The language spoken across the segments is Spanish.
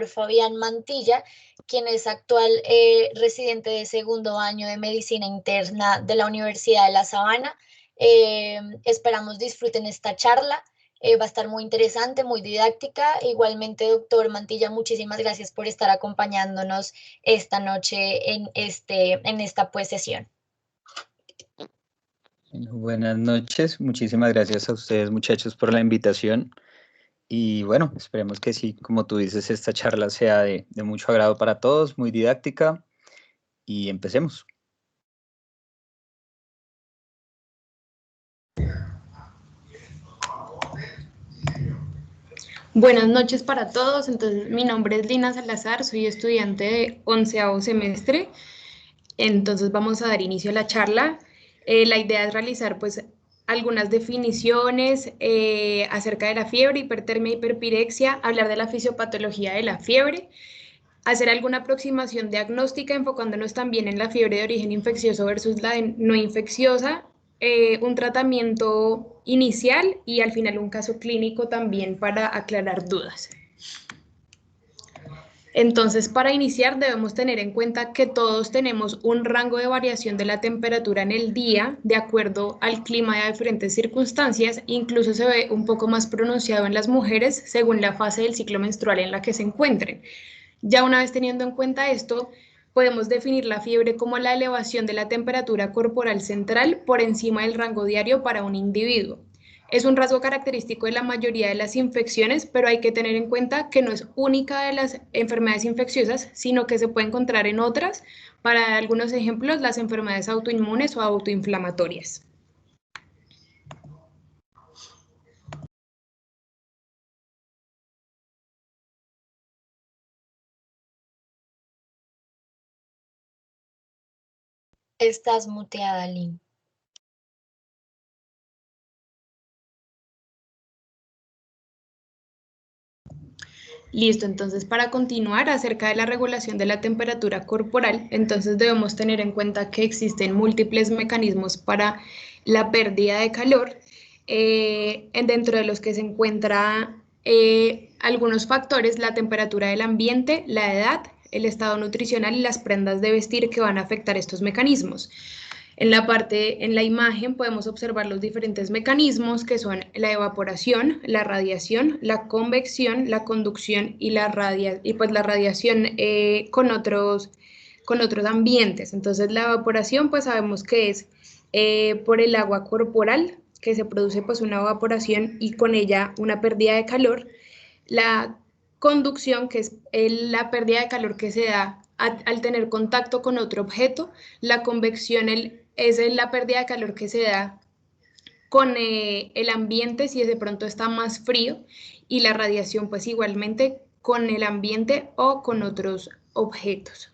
Fabián Mantilla, quien es actual residente de segundo año de Medicina Interna de la Universidad de La Sabana. Esperamos disfruten esta charla. Va a estar muy interesante, muy didáctica. Igualmente, doctor Mantilla, muchísimas gracias por estar acompañándonos esta noche en esta pues sesión. Buenas noches, muchísimas gracias a ustedes, muchachos, por la invitación. Y bueno, esperemos que sí, como tú dices, esta charla sea de mucho agrado para todos, muy didáctica, y empecemos. Buenas noches para todos. Entonces, mi nombre es Lina Salazar, soy estudiante de 11º semestre. Entonces vamos a dar inicio a la charla. La idea es realizar pues algunas definiciones acerca de la fiebre, hipertermia, hiperpirexia, hablar de la fisiopatología de la fiebre, hacer alguna aproximación diagnóstica enfocándonos también en la fiebre de origen infeccioso versus la no infecciosa, un tratamiento inicial y al final un caso clínico también para aclarar dudas. Entonces, para iniciar debemos tener en cuenta que todos tenemos un rango de variación de la temperatura en el día de acuerdo al clima de diferentes circunstancias, incluso se ve un poco más pronunciado en las mujeres según la fase del ciclo menstrual en la que se encuentren. Ya una vez teniendo en cuenta esto, podemos definir la fiebre como la elevación de la temperatura corporal central por encima del rango diario para un individuo. Es un rasgo característico de la mayoría de las infecciones, pero hay que tener en cuenta que no es única de las enfermedades infecciosas, sino que se puede encontrar en otras, para algunos ejemplos, las enfermedades autoinmunes o autoinflamatorias. Estás muteada, Lynn. Listo, entonces para continuar acerca de la regulación de la temperatura corporal, entonces debemos tener en cuenta que existen múltiples mecanismos para la pérdida de calor, dentro de los que se encuentra algunos factores, la temperatura del ambiente, la edad, el estado nutricional y las prendas de vestir que van a afectar estos mecanismos. En la imagen podemos observar los diferentes mecanismos que son la evaporación, la radiación, la convección, la conducción y la radiación con otros ambientes. Entonces la evaporación pues sabemos que es por el agua corporal, que se produce pues una evaporación y con ella una pérdida de calor. La conducción, que es la pérdida de calor que se da al tener contacto con otro objeto. La convección es la pérdida de calor que se da con el ambiente si de pronto está más frío, y la radiación pues igualmente con el ambiente o con otros objetos.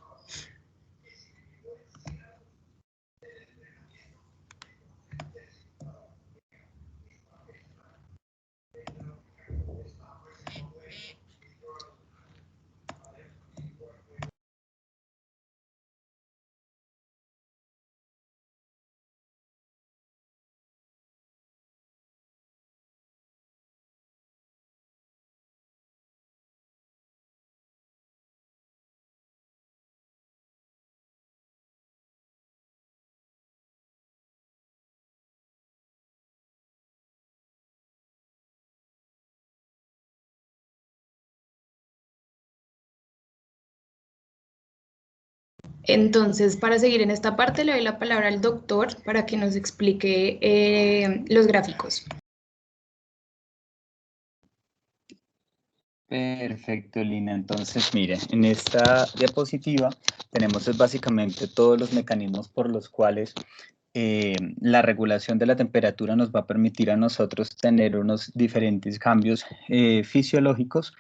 Entonces, para seguir en esta parte, le doy la palabra al doctor para que nos explique los gráficos. Perfecto, Lina. Entonces, mire, en esta diapositiva tenemos básicamente todos los mecanismos por los cuales la regulación de la temperatura nos va a permitir a nosotros tener unos diferentes cambios fisiológicos,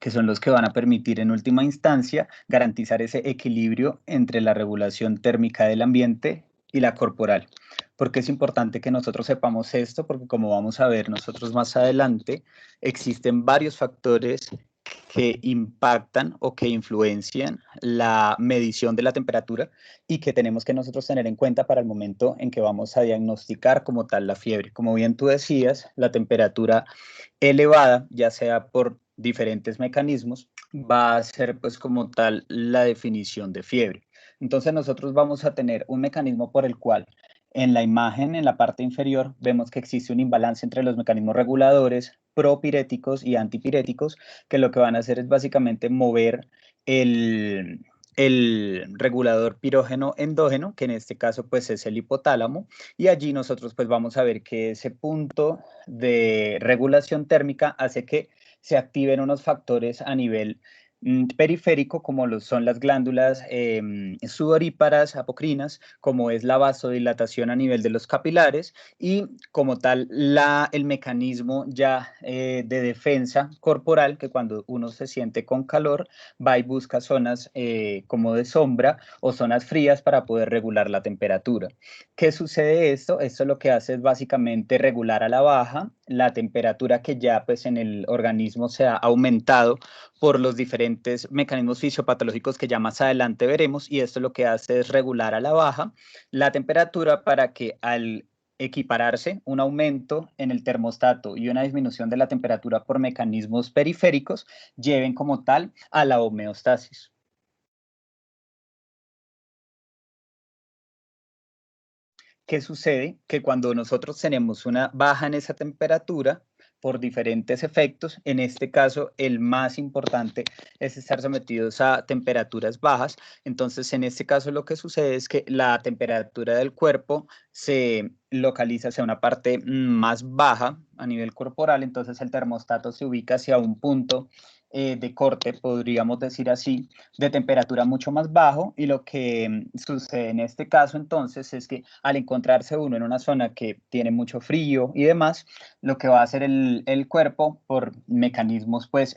que son los que van a permitir en última instancia garantizar ese equilibrio entre la regulación térmica del ambiente y la corporal. ¿Por qué es importante que nosotros sepamos esto? Porque como vamos a ver nosotros más adelante, existen varios factores que impactan o que influencian la medición de la temperatura y que tenemos que nosotros tener en cuenta para el momento en que vamos a diagnosticar como tal la fiebre. Como bien tú decías, la temperatura elevada, ya sea por diferentes mecanismos, va a ser pues como tal la definición de fiebre. Entonces nosotros vamos a tener un mecanismo por el cual en la imagen, en la parte inferior, vemos que existe un imbalance entre los mecanismos reguladores propiréticos y antipiréticos, que lo que van a hacer es básicamente mover el regulador pirógeno endógeno, que en este caso pues es el hipotálamo, y allí nosotros pues vamos a ver que ese punto de regulación térmica hace que se activen unos factores a nivel periférico, como lo son las glándulas sudoríparas apocrinas, como es la vasodilatación a nivel de los capilares y como tal el mecanismo ya de defensa corporal, que cuando uno se siente con calor va y busca zonas como de sombra o zonas frías para poder regular la temperatura. ¿Qué sucede esto? Esto lo que hace es básicamente regular a la baja la temperatura que ya pues en el organismo se ha aumentado por los diferentes mecanismos fisiopatológicos que ya más adelante veremos, y esto lo que hace es regular a la baja la temperatura para que al equipararse un aumento en el termostato y una disminución de la temperatura por mecanismos periféricos lleven como tal a la homeostasis. ¿Qué sucede? Que cuando nosotros tenemos una baja en esa temperatura, por diferentes efectos, en este caso el más importante es estar sometidos a temperaturas bajas. Entonces en este caso lo que sucede es que la temperatura del cuerpo se localiza hacia una parte más baja a nivel corporal, entonces el termostato se ubica hacia un punto de corte, podríamos decir así, de temperatura mucho más bajo, y lo que sucede en este caso entonces es que al encontrarse uno en una zona que tiene mucho frío y demás, lo que va a hacer el cuerpo por mecanismos pues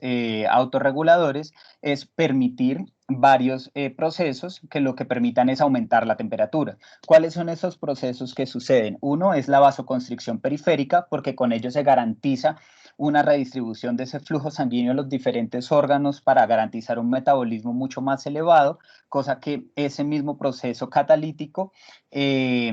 autorreguladores es permitir varios procesos que lo que permitan es aumentar la temperatura. ¿Cuáles son esos procesos que suceden? Uno es la vasoconstricción periférica, porque con ello se garantiza una redistribución de ese flujo sanguíneo a los diferentes órganos para garantizar un metabolismo mucho más elevado, cosa que ese mismo proceso catalítico y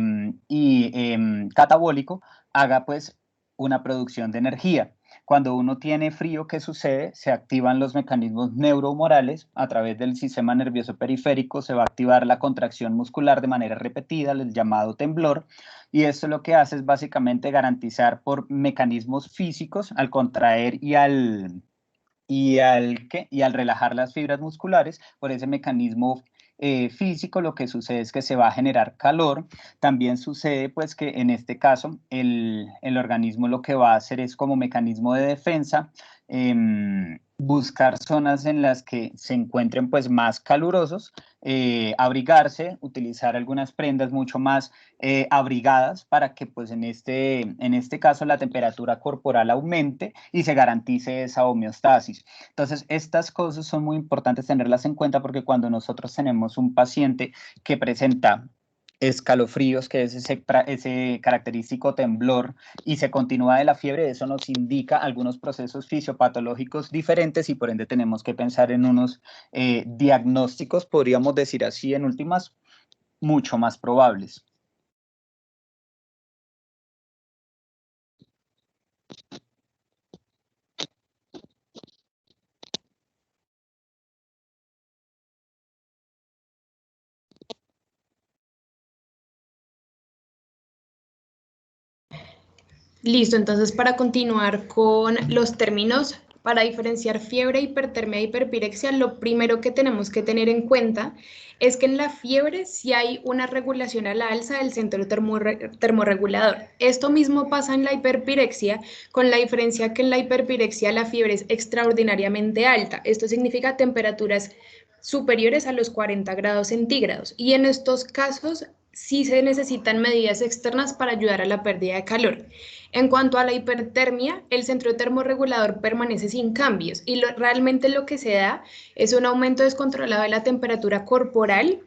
catabólico haga pues una producción de energía. Cuando uno tiene frío, ¿qué sucede? Se activan los mecanismos neuromorales a través del sistema nervioso periférico, se va a activar la contracción muscular de manera repetida, el llamado temblor, y esto lo que hace es básicamente garantizar por mecanismos físicos al contraer y al relajar las fibras musculares, por ese mecanismo físico, lo que sucede es que se va a generar calor. También sucede pues que en este caso el organismo lo que va a hacer es como mecanismo de defensa, buscar zonas en las que se encuentren pues más calurosos, abrigarse, utilizar algunas prendas mucho más abrigadas para que pues en este caso la temperatura corporal aumente y se garantice esa homeostasis. Entonces estas cosas son muy importantes tenerlas en cuenta, porque cuando nosotros tenemos un paciente que presenta escalofríos, que es ese característico temblor, y se continúa de la fiebre, eso nos indica algunos procesos fisiopatológicos diferentes y por ende tenemos que pensar en unos diagnósticos, podríamos decir así, en últimas, mucho más probables. Listo, entonces para continuar con los términos, para diferenciar fiebre, hipertermia e hiperpirexia, lo primero que tenemos que tener en cuenta es que en la fiebre sí hay una regulación a la alza del centro termorregulador. Esto mismo pasa en la hiperpirexia, con la diferencia que en la hiperpirexia la fiebre es extraordinariamente alta. Esto significa temperaturas superiores a los 40 grados centígrados, y en estos casos sí se necesitan medidas externas para ayudar a la pérdida de calor. En cuanto a la hipertermia, el centro termorregulador permanece sin cambios y realmente lo que se da es un aumento descontrolado de la temperatura corporal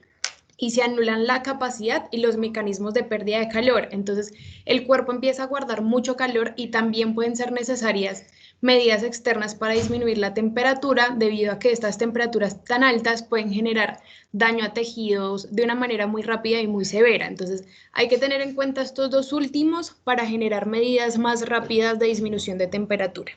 y se anulan la capacidad y los mecanismos de pérdida de calor. Entonces, el cuerpo empieza a guardar mucho calor y también pueden ser necesarias medidas externas para disminuir la temperatura, debido a que estas temperaturas tan altas pueden generar daño a tejidos de una manera muy rápida y muy severa. Entonces, hay que tener en cuenta estos dos últimos para generar medidas más rápidas de disminución de temperatura.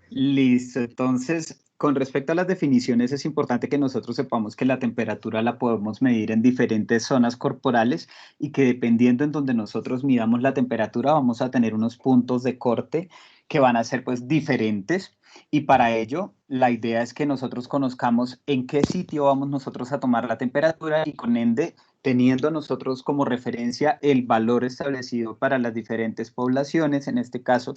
Listo, entonces, con respecto a las definiciones, es importante que nosotros sepamos que la temperatura la podemos medir en diferentes zonas corporales y que dependiendo en donde nosotros midamos la temperatura, vamos a tener unos puntos de corte que van a ser pues diferentes, y para ello la idea es que nosotros conozcamos en qué sitio vamos nosotros a tomar la temperatura y con ende teniendo nosotros como referencia el valor establecido para las diferentes poblaciones, en este caso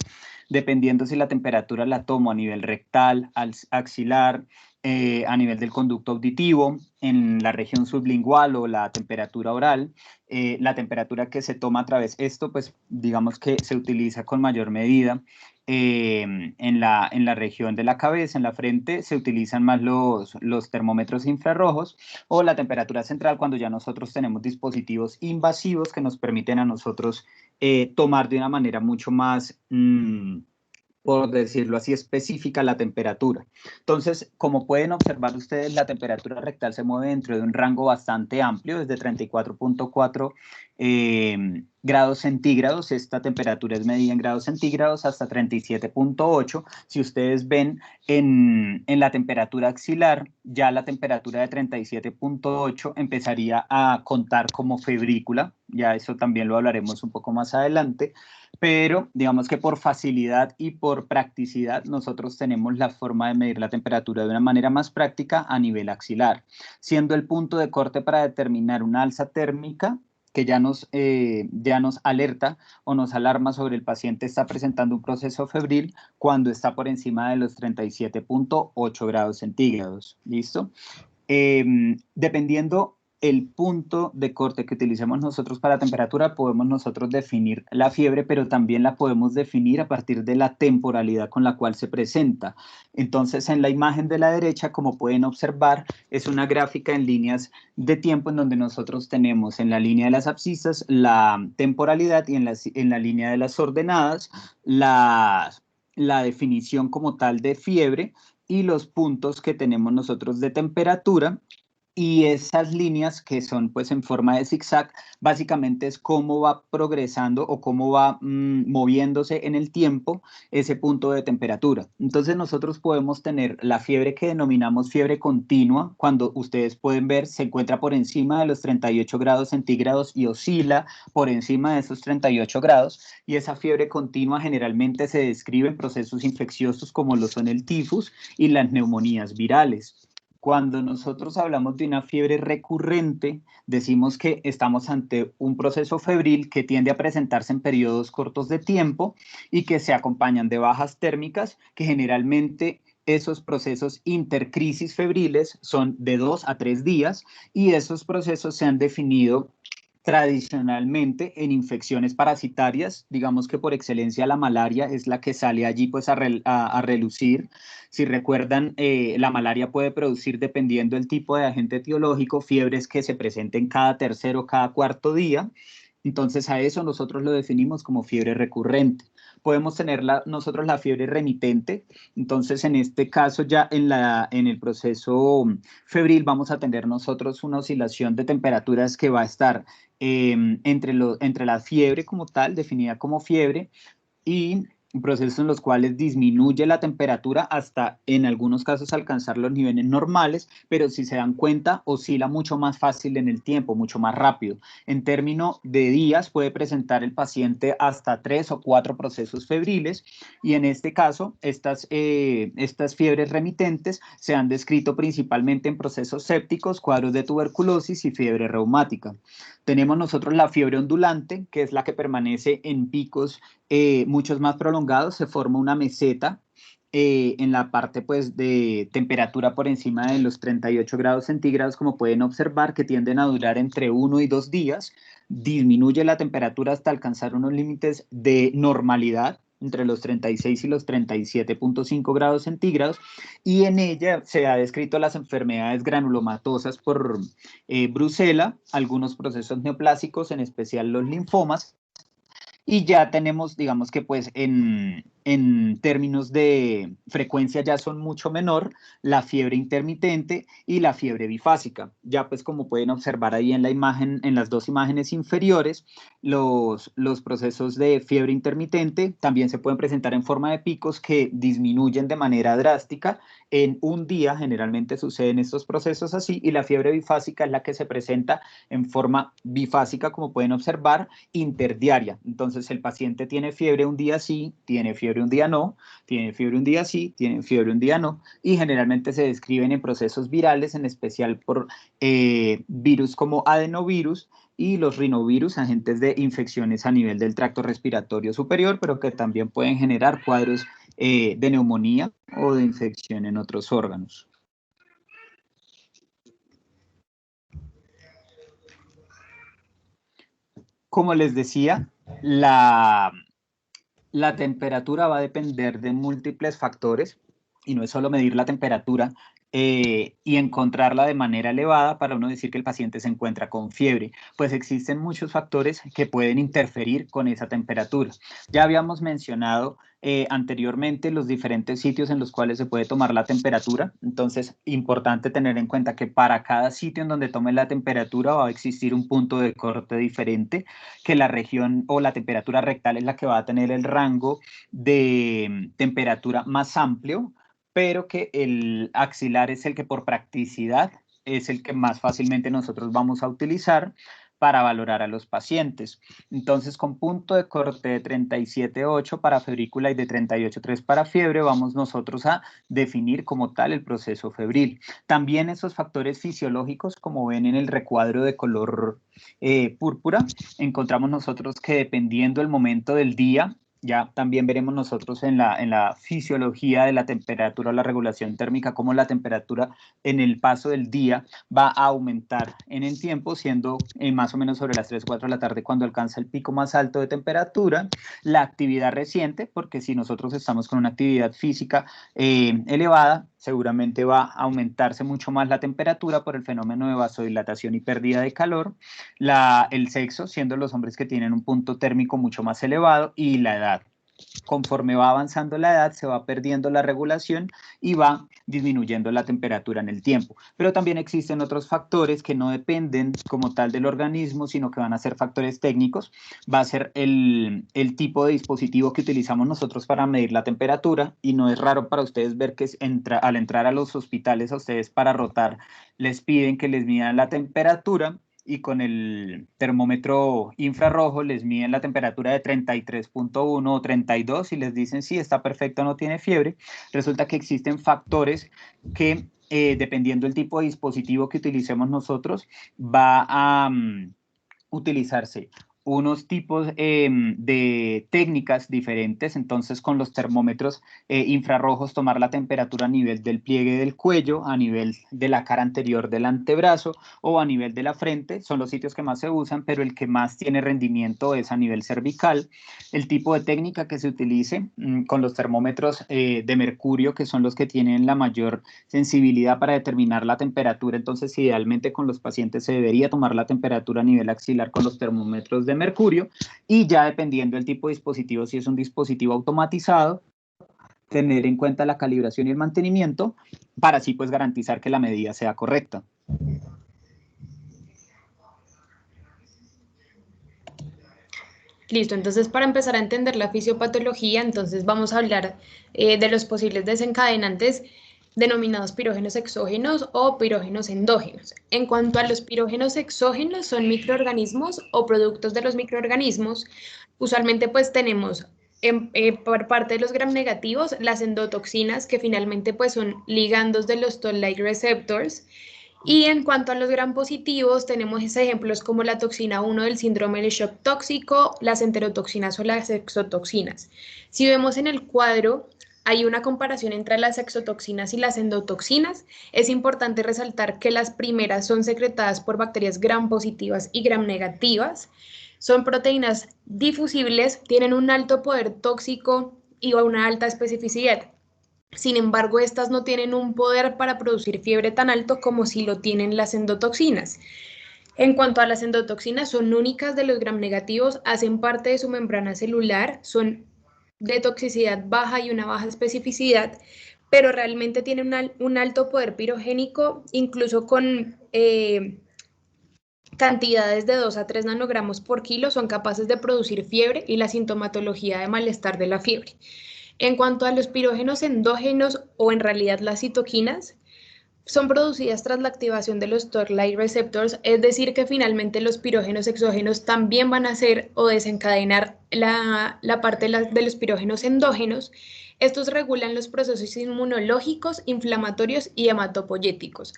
dependiendo si la temperatura la tomo a nivel rectal, axilar, a nivel del conducto auditivo, en la región sublingual o la temperatura oral, la temperatura que se toma a través, esto pues digamos que se utiliza con mayor medida en la región de la cabeza, en la frente, se utilizan más los termómetros infrarrojos, o la temperatura central cuando ya nosotros tenemos dispositivos invasivos que nos permiten a nosotros tomar de una manera mucho más, por decirlo así, específica la temperatura. Entonces, como pueden observar ustedes, la temperatura rectal se mueve dentro de un rango bastante amplio, desde 34.4 grados centígrados. Esta temperatura es medida en grados centígrados hasta 37.8. Si ustedes ven en la temperatura axilar, ya la temperatura de 37.8 empezaría a contar como febrícula. Ya eso también lo hablaremos un poco más adelante, pero digamos que por facilidad y por practicidad nosotros tenemos la forma de medir la temperatura de una manera más práctica a nivel axilar, siendo el punto de corte para determinar una alza térmica que ya nos alerta o nos alarma sobre el paciente está presentando un proceso febril cuando está por encima de los 37.8 grados centígrados. ¿Listo? Dependiendo el punto de corte que utilicemos nosotros para temperatura, podemos nosotros definir la fiebre, pero también la podemos definir a partir de la temporalidad con la cual se presenta. Entonces, en la imagen de la derecha, como pueden observar, es una gráfica en líneas de tiempo en donde nosotros tenemos en la línea de las abscisas la temporalidad y en la línea de las ordenadas la definición como tal de fiebre y los puntos que tenemos nosotros de temperatura. Y esas líneas que son pues en forma de zigzag, básicamente es cómo va progresando o cómo va moviéndose en el tiempo ese punto de temperatura. Entonces nosotros podemos tener la fiebre que denominamos fiebre continua, cuando ustedes pueden ver se encuentra por encima de los 38 grados centígrados y oscila por encima de esos 38 grados, y esa fiebre continua generalmente se describe en procesos infecciosos como lo son el tifus y las neumonías virales. Cuando nosotros hablamos de una fiebre recurrente, decimos que estamos ante un proceso febril que tiende a presentarse en periodos cortos de tiempo y que se acompañan de bajas térmicas, que generalmente esos procesos intercrisis febriles son de 2 a 3 días, y esos procesos se han definido tradicionalmente en infecciones parasitarias. Digamos que por excelencia la malaria es la que sale allí pues a relucir. Si recuerdan, la malaria puede producir, dependiendo del tipo de agente etiológico, fiebres que se presenten cada tercer o cada cuarto día. Entonces a eso nosotros lo definimos como fiebre recurrente. Podemos tener nosotros la fiebre remitente. Entonces en este caso ya en el proceso febril vamos a tener nosotros una oscilación de temperaturas que va a estar entre la fiebre como tal, definida como fiebre, y procesos en los cuales disminuye la temperatura hasta en algunos casos alcanzar los niveles normales, pero si se dan cuenta oscila mucho más fácil en el tiempo, mucho más rápido. En términos de días puede presentar el paciente hasta 3 o 4 procesos febriles, y en este caso estas fiebres remitentes se han descrito principalmente en procesos sépticos, cuadros de tuberculosis y fiebre reumática. Tenemos nosotros la fiebre ondulante, que es la que permanece en picos muchos más prolongados. Se forma una meseta en la parte pues de temperatura por encima de los 38 grados centígrados, como pueden observar, que tienden a durar entre 1 y 2 días. Disminuye la temperatura hasta alcanzar unos límites de normalidad entre los 36 y los 37.5 grados centígrados, y en ella se ha descrito las enfermedades granulomatosas por brucela, algunos procesos neoplásicos, en especial los linfomas. Y ya tenemos, digamos que pues en en términos de frecuencia ya son mucho menor, la fiebre intermitente y la fiebre bifásica. Ya pues como pueden observar ahí en la imagen, en las dos imágenes inferiores, los procesos de fiebre intermitente también se pueden presentar en forma de picos que disminuyen de manera drástica en un día. Generalmente suceden estos procesos así, y la fiebre bifásica es la que se presenta en forma bifásica, como pueden observar, interdiaria. Entonces el paciente tiene fiebre un día sí, tiene fiebre un día no, tiene fiebre un día sí, tiene fiebre un día no, y generalmente se describen en procesos virales, en especial por virus como adenovirus y los rinovirus, agentes de infecciones a nivel del tracto respiratorio superior, pero que también pueden generar cuadros de neumonía o de infección en otros órganos. Como les decía, la temperatura va a depender de múltiples factores, y no es solo medir la temperatura y encontrarla de manera elevada para uno decir que el paciente se encuentra con fiebre, pues existen muchos factores que pueden interferir con esa temperatura. Ya habíamos mencionado anteriormente los diferentes sitios en los cuales se puede tomar la temperatura. Entonces, importante tener en cuenta que para cada sitio en donde tome la temperatura va a existir un punto de corte diferente, que la región o la temperatura rectal es la que va a tener el rango de temperatura más amplio, pero que el axilar es el que por practicidad es el que más fácilmente nosotros vamos a utilizar para valorar a los pacientes. Entonces, con punto de corte de 37,8 para febrícula y de 38,3 para fiebre, vamos nosotros a definir como tal el proceso febril. También esos factores fisiológicos, como ven en el recuadro de color púrpura, encontramos nosotros que dependiendo del momento del día, ya también veremos nosotros en la fisiología de la temperatura o la regulación térmica, cómo la temperatura en el paso del día va a aumentar en el tiempo, siendo más o menos sobre las 3, 4 de la tarde cuando alcanza el pico más alto de temperatura. La actividad reciente, porque si nosotros estamos con una actividad física elevada, seguramente va a aumentarse mucho más la temperatura por el fenómeno de vasodilatación y pérdida de calor. El sexo, siendo los hombres que tienen un punto térmico mucho más elevado, y la edad. Conforme va avanzando la edad, se va perdiendo la regulación y va disminuyendo la temperatura en el tiempo. Pero también existen otros factores que no dependen como tal del organismo, sino que van a ser factores técnicos. Va a ser el tipo de dispositivo que utilizamos nosotros para medir la temperatura, y no es raro para ustedes ver que al entrar a los hospitales, a ustedes para rotar les piden que les midan la temperatura, y con el termómetro infrarrojo les miden la temperatura de 33,1 o 32 y les dicen sí, está perfecto, no tiene fiebre. Resulta que existen factores que, dependiendo del tipo de dispositivo que utilicemos nosotros, va a utilizarse unos tipos de técnicas diferentes. Entonces, con los termómetros infrarrojos, tomar la temperatura a nivel del pliegue del cuello, a nivel de la cara anterior del antebrazo o a nivel de la frente, son los sitios que más se usan, pero el que más tiene rendimiento es a nivel cervical. El tipo de técnica que se utilice con los termómetros de mercurio, que son los que tienen la mayor sensibilidad para determinar la temperatura. Entonces, idealmente con los pacientes se debería tomar la temperatura a nivel axilar con los termómetros de mercurio, y ya dependiendo del tipo de dispositivo, si es un dispositivo automatizado, tener en cuenta la calibración y el mantenimiento para así pues garantizar que la medida sea correcta. Listo, entonces para empezar a entender la fisiopatología, entonces vamos a hablar de los posibles desencadenantes denominados pirógenos exógenos o pirógenos endógenos. En cuanto a los pirógenos exógenos, son microorganismos o productos de los microorganismos. Usualmente pues tenemos por parte de los gram negativos las endotoxinas, que finalmente pues son ligandos de los toll-like receptors. Y en cuanto a los gram positivos, tenemos ejemplos como la toxina 1 del síndrome del shock tóxico, las enterotoxinas o las exotoxinas. Si vemos en el cuadro, hay una comparación entre las exotoxinas y las endotoxinas. Es importante resaltar que las primeras son secretadas por bacterias gram positivas y gram negativas. Son proteínas difusibles, tienen un alto poder tóxico y una alta especificidad. Sin embargo, estas no tienen un poder para producir fiebre tan alto como si lo tienen las endotoxinas. En cuanto a las endotoxinas, son únicas de los gram negativos, hacen parte de su membrana celular, son de toxicidad baja y una baja especificidad, pero realmente tienen un alto poder pirogénico, incluso con cantidades de 2 a 3 nanogramos por kilo, son capaces de producir fiebre y la sintomatología de malestar de la fiebre. En cuanto a los pirógenos endógenos, o en realidad las citoquinas, son producidas tras la activación de los Toll-like receptors, es decir, que finalmente los pirógenos exógenos también van a hacer o desencadenar la parte de los pirógenos endógenos. Estos regulan los procesos inmunológicos, inflamatorios y hematopoyéticos.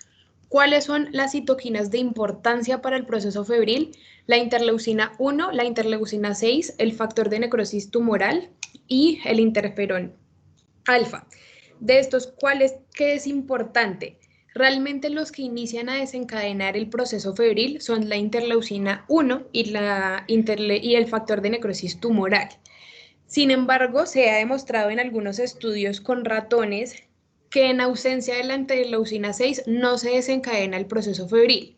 ¿Cuáles son las citoquinas de importancia para el proceso febril? La interleucina 1, la interleucina 6, el factor de necrosis tumoral y el interferón alfa. De estos, ¿qué es importante? Realmente los que inician a desencadenar el proceso febril son la interleucina 1 y el factor de necrosis tumoral. Sin embargo, se ha demostrado en algunos estudios con ratones que en ausencia de la interleucina 6 no se desencadena el proceso febril.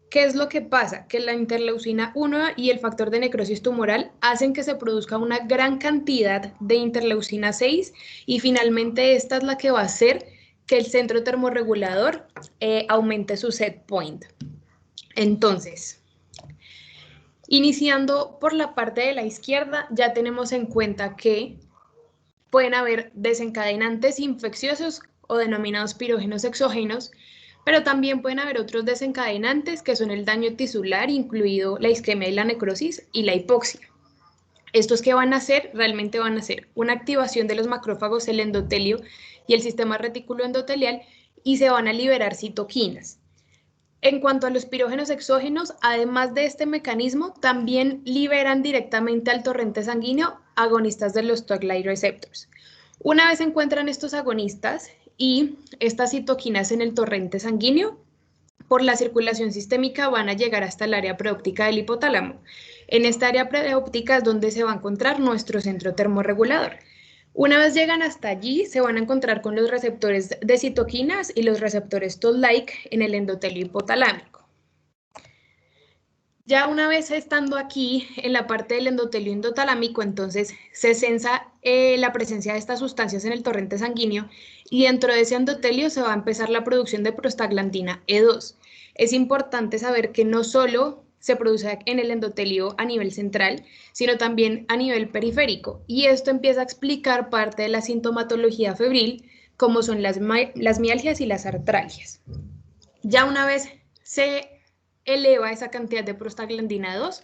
¿Qué es lo que pasa? Que la interleucina 1 y el factor de necrosis tumoral hacen que se produzca una gran cantidad de interleucina 6 y finalmente esta es la que va a hacer que el centro termorregulador aumente su set point. Entonces, iniciando por la parte de la izquierda, ya tenemos en cuenta que pueden haber desencadenantes infecciosos o denominados pirógenos exógenos, pero también pueden haber otros desencadenantes que son el daño tisular, incluido la isquemia y la necrosis, y la hipoxia. ¿Estos qué van a hacer? Realmente van a hacer una activación de los macrófagos, el endotelio y el sistema retículo endotelial, y se van a liberar citoquinas. En cuanto a los pirógenos exógenos, además de este mecanismo, también liberan directamente al torrente sanguíneo agonistas de los Toll-like receptors. Una vez se encuentran estos agonistas y estas citoquinas en el torrente sanguíneo, por la circulación sistémica van a llegar hasta el área preóptica del hipotálamo. En esta área preóptica es donde se va a encontrar nuestro centro termorregulador. Una vez llegan hasta allí, se van a encontrar con los receptores de citoquinas y los receptores Toll-like en el endotelio hipotalámico. Ya una vez estando aquí en la parte del endotelio endotalámico, entonces se sensa la presencia de estas sustancias en el torrente sanguíneo y dentro de ese endotelio se va a empezar la producción de prostaglandina E2. Es importante saber que no solo se produce en el endotelio a nivel central, sino también a nivel periférico. Y esto empieza a explicar parte de la sintomatología febril, como son las mialgias y las artralgias. Ya una vez se eleva esa cantidad de prostaglandina 2,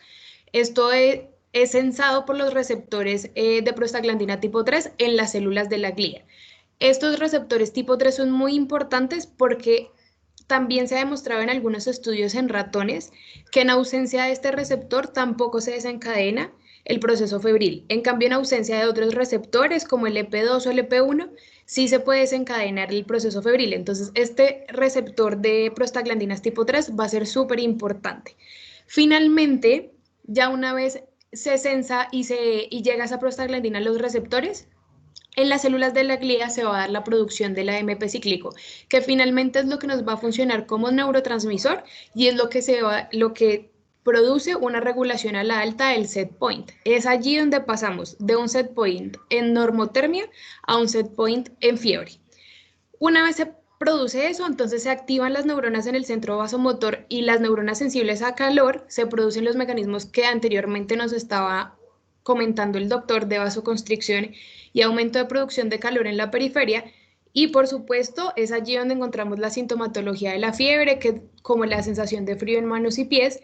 esto es sensado por los receptores de prostaglandina tipo 3 en las células de la glía. Estos receptores tipo 3 son muy importantes porque también se ha demostrado en algunos estudios en ratones que en ausencia de este receptor tampoco se desencadena el proceso febril. En cambio, en ausencia de otros receptores como el EP2 o el EP1, sí se puede desencadenar el proceso febril. Entonces, este receptor de prostaglandinas tipo 3 va a ser súper importante. Finalmente, ya una vez se sensa y llega esa prostaglandina a los receptores, en las células de la glía se va a dar la producción del AMP cíclico, que finalmente es lo que nos va a funcionar como neurotransmisor y es lo que produce una regulación a la alta del set point. Es allí donde pasamos de un set point en normotermia a un set point en fiebre. Una vez se produce eso, entonces se activan las neuronas en el centro vasomotor y las neuronas sensibles a calor, se producen los mecanismos que anteriormente nos estaba comentando el doctor de vasoconstricción y aumento de producción de calor en la periferia, y por supuesto es allí donde encontramos la sintomatología de la fiebre, como la sensación de frío en manos y pies,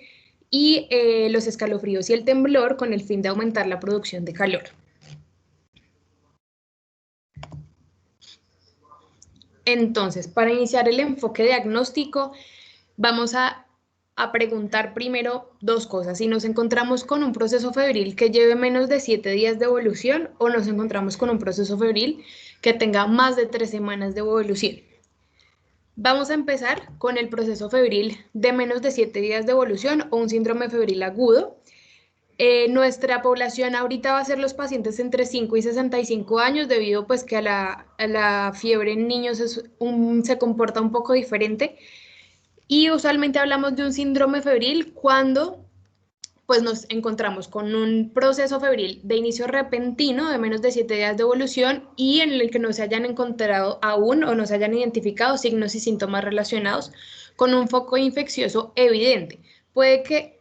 y los escalofríos y el temblor con el fin de aumentar la producción de calor. Entonces, para iniciar el enfoque diagnóstico, vamos a preguntar primero dos cosas: si nos encontramos con un proceso febril que lleve menos de 7 días de evolución o nos encontramos con un proceso febril que tenga más de 3 semanas de evolución. Vamos a empezar con el proceso febril de menos de 7 días de evolución o un síndrome febril agudo. Nuestra población ahorita va a ser los pacientes entre 5 y 65 años, debido pues que a la fiebre en niños se comporta un poco diferente. Y usualmente hablamos de un síndrome febril cuando pues nos encontramos con un proceso febril de inicio repentino de menos de 7 días de evolución y en el que no se hayan encontrado aún o no se hayan identificado signos y síntomas relacionados con un foco infeccioso evidente. Puede que,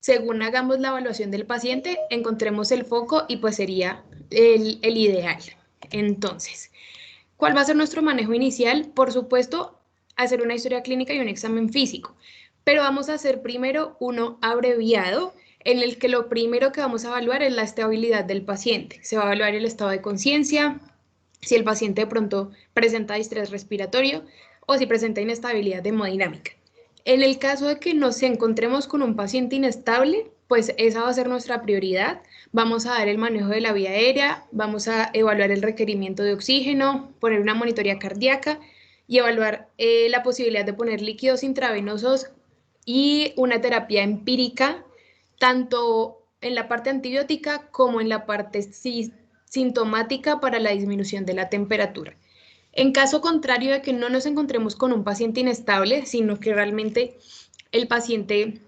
según hagamos la evaluación del paciente, encontremos el foco y pues sería el ideal. Entonces, ¿cuál va a ser nuestro manejo inicial? Por supuesto, hacer una historia clínica y un examen físico, pero vamos a hacer primero uno abreviado en el que lo primero que vamos a evaluar es la estabilidad del paciente. Se va a evaluar el estado de conciencia, si el paciente de pronto presenta distrés respiratorio o si presenta inestabilidad hemodinámica. En el caso de que nos encontremos con un paciente inestable, pues esa va a ser nuestra prioridad. Vamos a dar el manejo de la vía aérea, vamos a evaluar el requerimiento de oxígeno, poner una monitoría cardíaca y evaluar la posibilidad de poner líquidos intravenosos y una terapia empírica, tanto en la parte antibiótica como en la parte sintomática para la disminución de la temperatura. En caso contrario de que no nos encontremos con un paciente inestable, sino que realmente el paciente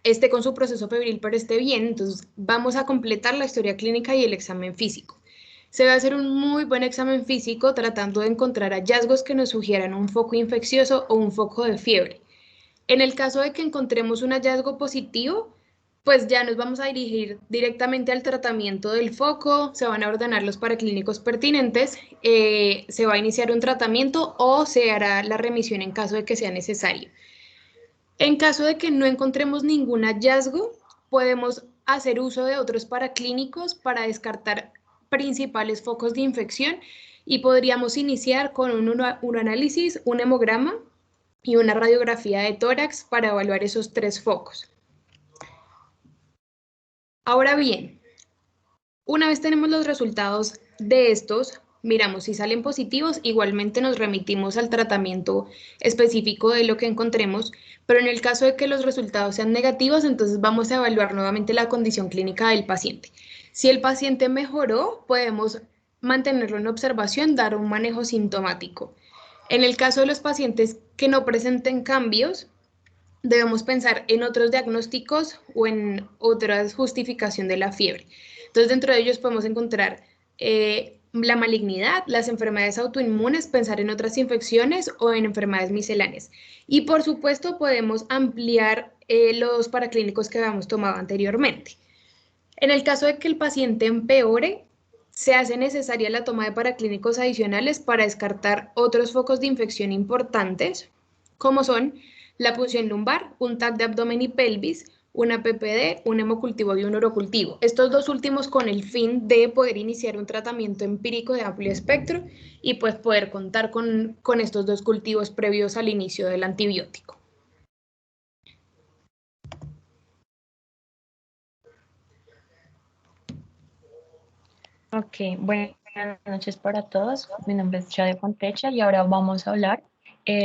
esté con su proceso febril pero esté bien, entonces vamos a completar la historia clínica y el examen físico. Se va a hacer un muy buen examen físico tratando de encontrar hallazgos que nos sugieran un foco infeccioso o un foco de fiebre. En el caso de que encontremos un hallazgo positivo, pues ya nos vamos a dirigir directamente al tratamiento del foco, se van a ordenar los paraclínicos pertinentes, se va a iniciar un tratamiento o se hará la remisión en caso de que sea necesario. En caso de que no encontremos ningún hallazgo, podemos hacer uso de otros paraclínicos para descartar principales focos de infección y podríamos iniciar con un uroanálisis, un hemograma y una radiografía de tórax para evaluar esos 3 focos. Ahora bien, una vez tenemos los resultados de estos, miramos si salen positivos, igualmente nos remitimos al tratamiento específico de lo que encontremos, pero en el caso de que los resultados sean negativos, entonces vamos a evaluar nuevamente la condición clínica del paciente. Si el paciente mejoró, podemos mantenerlo en observación, dar un manejo sintomático. En el caso de los pacientes que no presenten cambios, debemos pensar en otros diagnósticos o en otras justificación de la fiebre. Entonces, dentro de ellos podemos encontrar la malignidad, las enfermedades autoinmunes, pensar en otras infecciones o en enfermedades misceláneas. Y por supuesto, podemos ampliar los paraclínicos que habíamos tomado anteriormente. En el caso de que el paciente empeore, se hace necesaria la toma de paraclínicos adicionales para descartar otros focos de infección importantes, como son la punción lumbar, un TAC de abdomen y pelvis, una PPD, un hemocultivo y un urocultivo. Estos 2 últimos con el fin de poder iniciar un tratamiento empírico de amplio espectro y pues poder contar con estos 2 cultivos previos al inicio del antibiótico. Ok, buenas noches para todos. Mi nombre es Chade Fontecha y ahora vamos a hablar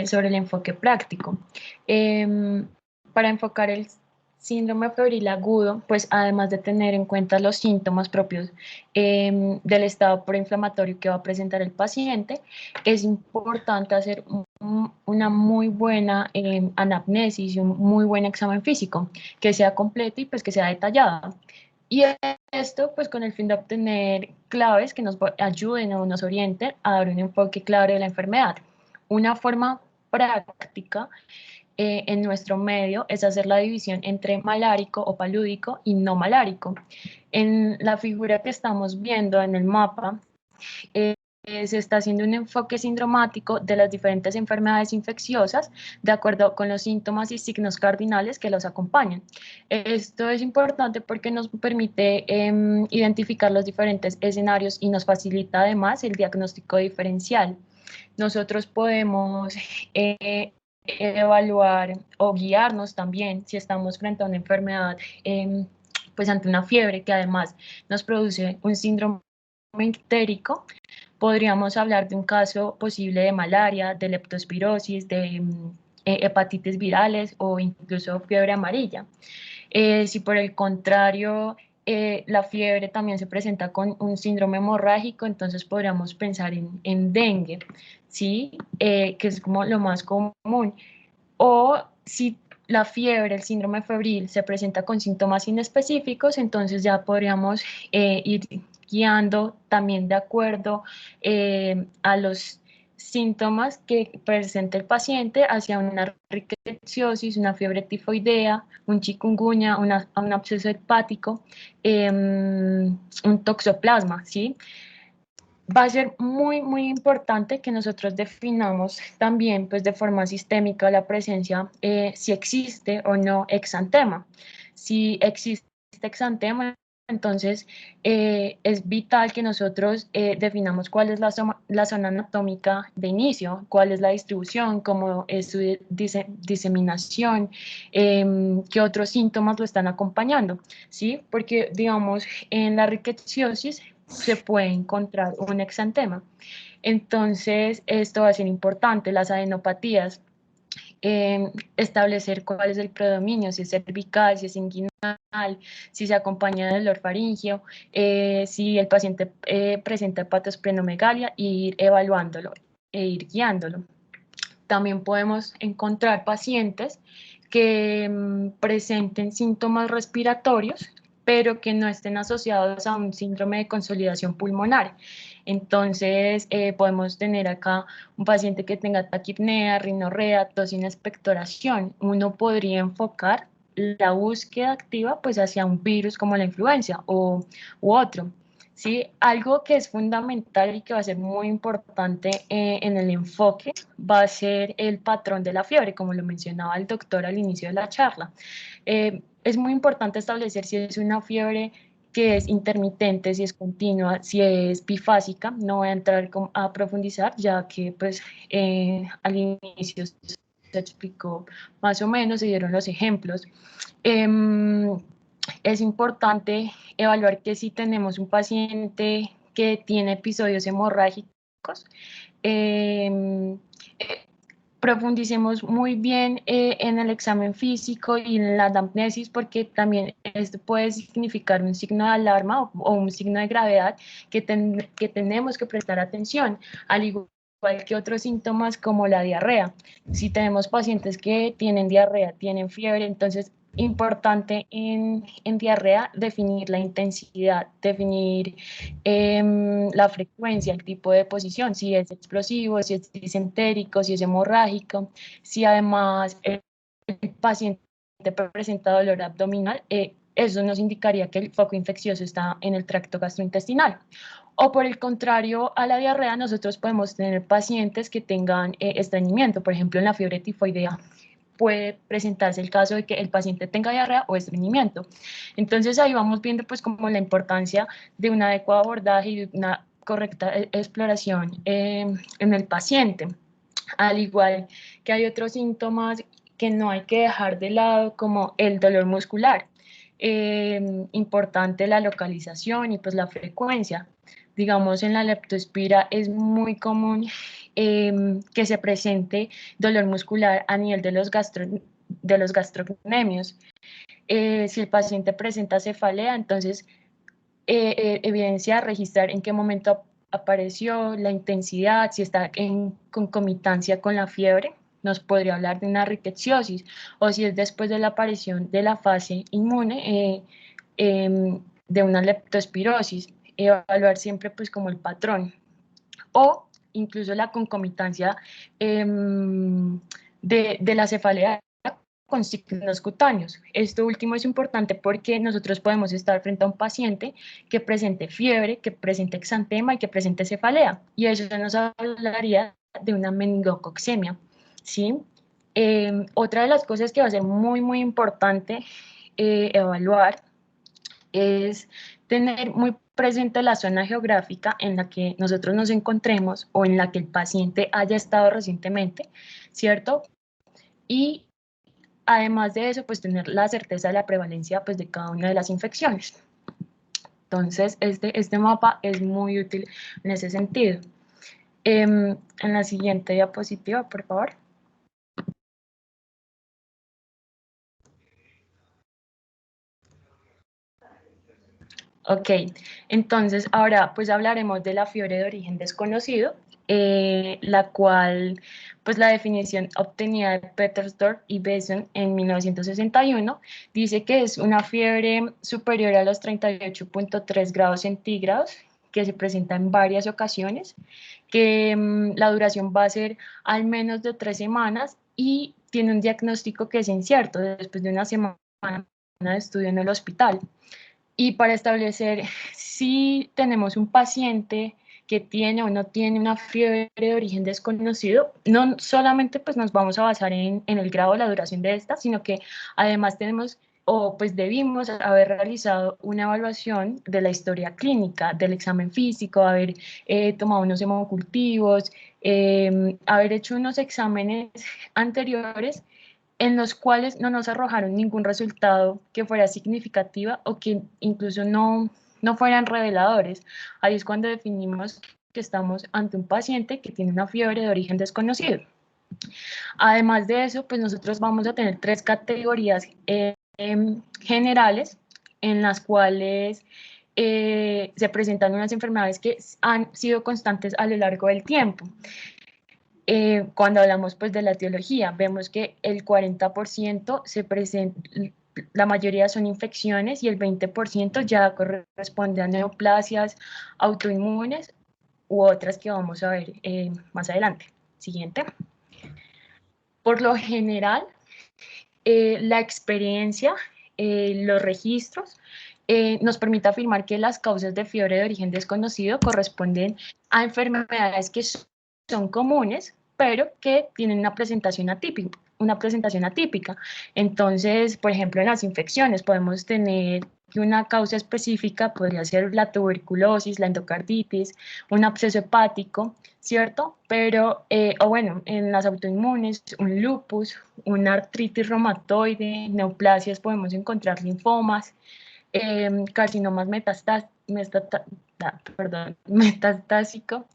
sobre el enfoque práctico. Para enfocar el síndrome febril agudo, pues además de tener en cuenta los síntomas propios del estado proinflamatorio que va a presentar el paciente, es importante hacer una muy buena anamnesis y un muy buen examen físico, que sea completo y pues que sea detallado. Y esto pues con el fin de obtener claves que nos ayuden o nos orienten a dar un enfoque claro de la enfermedad. Una forma práctica en nuestro medio es hacer la división entre malárico o palúdico y no malárico. En la figura que estamos viendo en el mapa, se está haciendo un enfoque sindromático de las diferentes enfermedades infecciosas de acuerdo con los síntomas y signos cardinales que los acompañan. Esto es importante porque nos permite identificar los diferentes escenarios y nos facilita además el diagnóstico diferencial. Nosotros podemos evaluar o guiarnos también si estamos frente a una enfermedad, pues ante una fiebre que además nos produce un síndrome ictérico. Podríamos hablar de un caso posible de malaria, de leptospirosis, de hepatitis virales o incluso fiebre amarilla. Si por el contrario la fiebre también se presenta con un síndrome hemorrágico, entonces podríamos pensar en dengue, ¿sí? Que es como lo más común. O si la fiebre, el síndrome febril, se presenta con síntomas inespecíficos, entonces ya podríamos ir guiando también de acuerdo a los síntomas que presenta el paciente hacia una rickettsiosis, una fiebre tifoidea, un chikungunya, un absceso hepático, un toxoplasma, ¿sí? Va a ser muy, muy importante que nosotros definamos también, pues de forma sistémica, la presencia, si existe o no exantema. Si existe exantema, entonces es vital que nosotros definamos cuál es la zona anatómica de inicio, cuál es la distribución, cómo es su diseminación, qué otros síntomas lo están acompañando, ¿sí? Porque, digamos, en la rickettsiosis se puede encontrar un exantema. Entonces, esto va a ser importante, las adenopatías, establecer cuál es el predominio, si es cervical, si es inguinal, si se acompaña de dolor faríngeo, si el paciente presenta hepatosplenomegalia, e ir evaluándolo e ir guiándolo. También podemos encontrar pacientes que presenten síntomas respiratorios, pero que no estén asociados a un síndrome de consolidación pulmonar. Entonces, podemos tener acá un paciente que tenga taquipnea, rinorrea, tos sin expectoración. Uno podría enfocar la búsqueda activa pues hacia un virus como la influenza u otro. ¿Sí? Algo que es fundamental y que va a ser muy importante en el enfoque va a ser el patrón de la fiebre, como lo mencionaba el doctor al inicio de la charla. Es muy importante establecer si es una fiebre que es intermitente, si es continua, si es bifásica. No voy a entrar a profundizar, ya que pues al inicio se explicó más o menos, se dieron los ejemplos. Es importante evaluar que si tenemos un paciente que tiene episodios hemorrágicos, profundicemos muy bien en el examen físico y en la anamnesis, porque también esto puede significar un signo de alarma o un signo de gravedad que tenemos que prestar atención, al igual que otros síntomas como la diarrea. Si tenemos pacientes que tienen diarrea, tienen fiebre, entonces importante en diarrea definir la intensidad, definir la frecuencia, el tipo de posición, si es explosivo, si es disentérico, si es hemorrágico, si además el paciente presenta dolor abdominal, eso nos indicaría que el foco infeccioso está en el tracto gastrointestinal. O por el contrario, a la diarrea nosotros podemos tener pacientes que tengan estreñimiento, por ejemplo en la fiebre tifoidea puede presentarse el caso de que el paciente tenga diarrea o estreñimiento. Entonces ahí vamos viendo pues como la importancia de un adecuado abordaje y de una correcta exploración en el paciente. Al igual que hay otros síntomas que no hay que dejar de lado, como el dolor muscular. Importante la localización y pues la frecuencia. Digamos, en la leptospira es muy común que se presente dolor muscular a nivel de los gastrocnemios. Si el paciente presenta cefalea, entonces evidencia registrar en qué momento apareció, la intensidad, si está en concomitancia con la fiebre, nos podría hablar de una rickettsiosis, o si es después de la aparición de la fase inmune de una leptospirosis, evaluar siempre pues como el patrón, o incluso la concomitancia de la cefalea con signos cutáneos. Esto último es importante porque nosotros podemos estar frente a un paciente que presente fiebre, que presente exantema y que presente cefalea, y eso nos hablaría de una meningococcemia, ¿sí? Otra de las cosas que va a ser muy, muy importante evaluar es tener muy presente la zona geográfica en la que nosotros nos encontremos o en la que el paciente haya estado recientemente, ¿cierto? Y además de eso, pues tener la certeza de la prevalencia pues, de cada una de las infecciones. Entonces, este mapa es muy útil en ese sentido. En la siguiente diapositiva, por favor. Ok, entonces ahora pues hablaremos de la fiebre de origen desconocido. la cual, pues la definición obtenida de Petersdorf y Besson en 1961 dice que es una fiebre superior a los 38.3 grados centígrados que se presenta en varias ocasiones, que la duración va a ser al menos de 3 semanas y tiene un diagnóstico que es incierto después de una semana de estudio en el hospital. Y para establecer si tenemos un paciente que tiene o no tiene una fiebre de origen desconocido, no solamente pues nos vamos a basar en el grado de la duración de esta, sino que además tenemos o pues debimos haber realizado una evaluación de la historia clínica, del examen físico, haber tomado unos hemocultivos, haber hecho unos exámenes anteriores en los cuales no nos arrojaron ningún resultado que fuera significativa o que incluso no fueran reveladores. Ahí es cuando definimos que estamos ante un paciente que tiene una fiebre de origen desconocido. Además de eso, pues nosotros vamos a tener 3 categorías generales en las cuales se presentan unas enfermedades que han sido constantes a lo largo del tiempo. Cuando hablamos pues de la etiología, vemos que el 40% se presenta, la mayoría son infecciones y el 20% ya corresponde a neoplasias autoinmunes u otras que vamos a ver más adelante. Siguiente. Por lo general, la experiencia, los registros, nos permite afirmar que las causas de fiebre de origen desconocido corresponden a enfermedades que son comunes, pero que tienen una presentación atípica. Entonces, por ejemplo, en las infecciones podemos tener que una causa específica podría ser la tuberculosis, la endocarditis, un absceso hepático, ¿cierto? Pero, o bueno, en las autoinmunes, un lupus, una artritis reumatoide, neoplasias, podemos encontrar linfomas, carcinomas metastásico.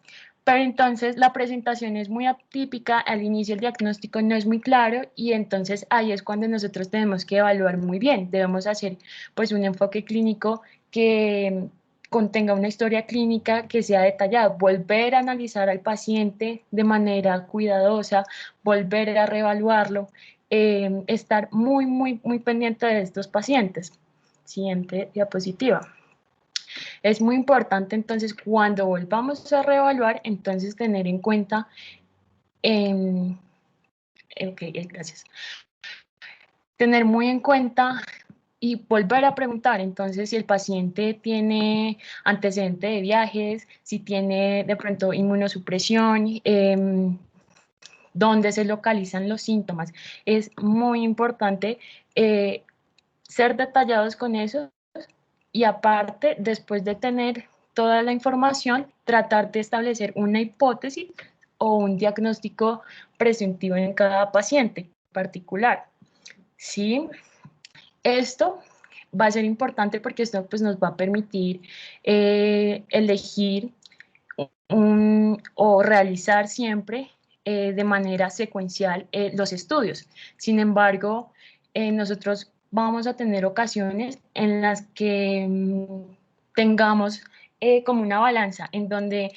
Pero entonces la presentación es muy atípica, al inicio el diagnóstico no es muy claro y entonces ahí es cuando nosotros tenemos que evaluar muy bien. Debemos hacer pues un enfoque clínico que contenga una historia clínica que sea detallada, volver a analizar al paciente de manera cuidadosa, volver a reevaluarlo, estar muy pendiente de estos pacientes. Siguiente diapositiva. Es muy importante entonces cuando volvamos a reevaluar, entonces tener en cuenta, gracias, tener muy en cuenta y volver a preguntar entonces si el paciente tiene antecedente de viajes, si tiene de pronto inmunosupresión, dónde se localizan los síntomas. Es muy importante ser detallados con eso. Y aparte, después de tener toda la información, tratar de establecer una hipótesis o un diagnóstico presuntivo en cada paciente particular. ¿Sí? Esto va a ser importante porque esto pues, nos va a permitir elegir o realizar siempre de manera secuencial los estudios. Sin embargo, nosotros vamos a tener ocasiones en las que tengamos como una balanza en donde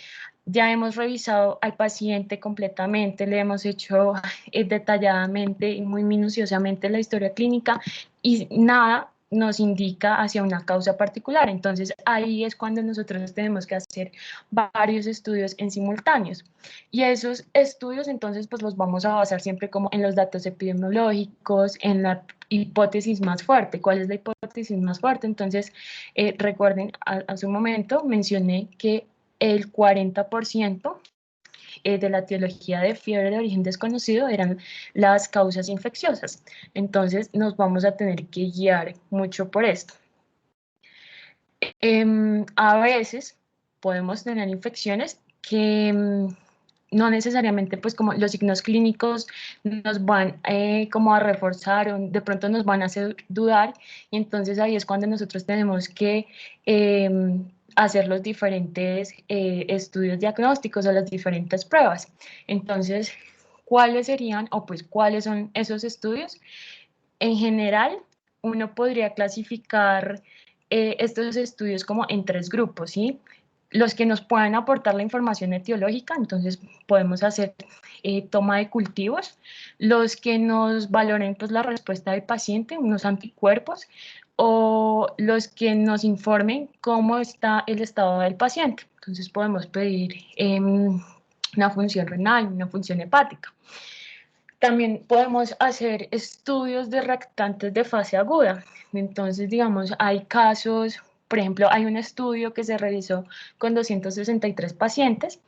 ya hemos revisado al paciente completamente, le hemos hecho detalladamente y muy minuciosamente la historia clínica y nada nos indica hacia una causa particular. Entonces ahí es cuando nosotros tenemos que hacer varios estudios en simultáneos. Y esos estudios entonces pues los vamos a basar siempre como en los datos epidemiológicos, en la hipótesis más fuerte. ¿Cuál es la hipótesis más fuerte? Entonces recuerden, a su momento mencioné que el 40% de la etiología de fiebre de origen desconocido eran las causas infecciosas. Entonces nos vamos a tener que guiar mucho por esto. A veces podemos tener infecciones que no necesariamente pues como los signos clínicos nos van como a reforzar o de pronto nos van a hacer dudar y entonces ahí es cuando nosotros tenemos que hacer los diferentes estudios diagnósticos o las diferentes pruebas. Entonces, ¿cuáles serían o pues cuáles son esos estudios? En general, uno podría clasificar estos estudios como en 3 grupos, ¿sí? los que nos puedan aportar la información etiológica, entonces podemos hacer toma de cultivos, los que nos valoren pues, la respuesta del paciente, unos anticuerpos, o los que nos informen cómo está el estado del paciente. Entonces podemos pedir una función renal, una función hepática. También podemos hacer estudios de reactantes de fase aguda. Entonces, digamos, hay casos, por ejemplo, hay un estudio que se realizó con 263 pacientes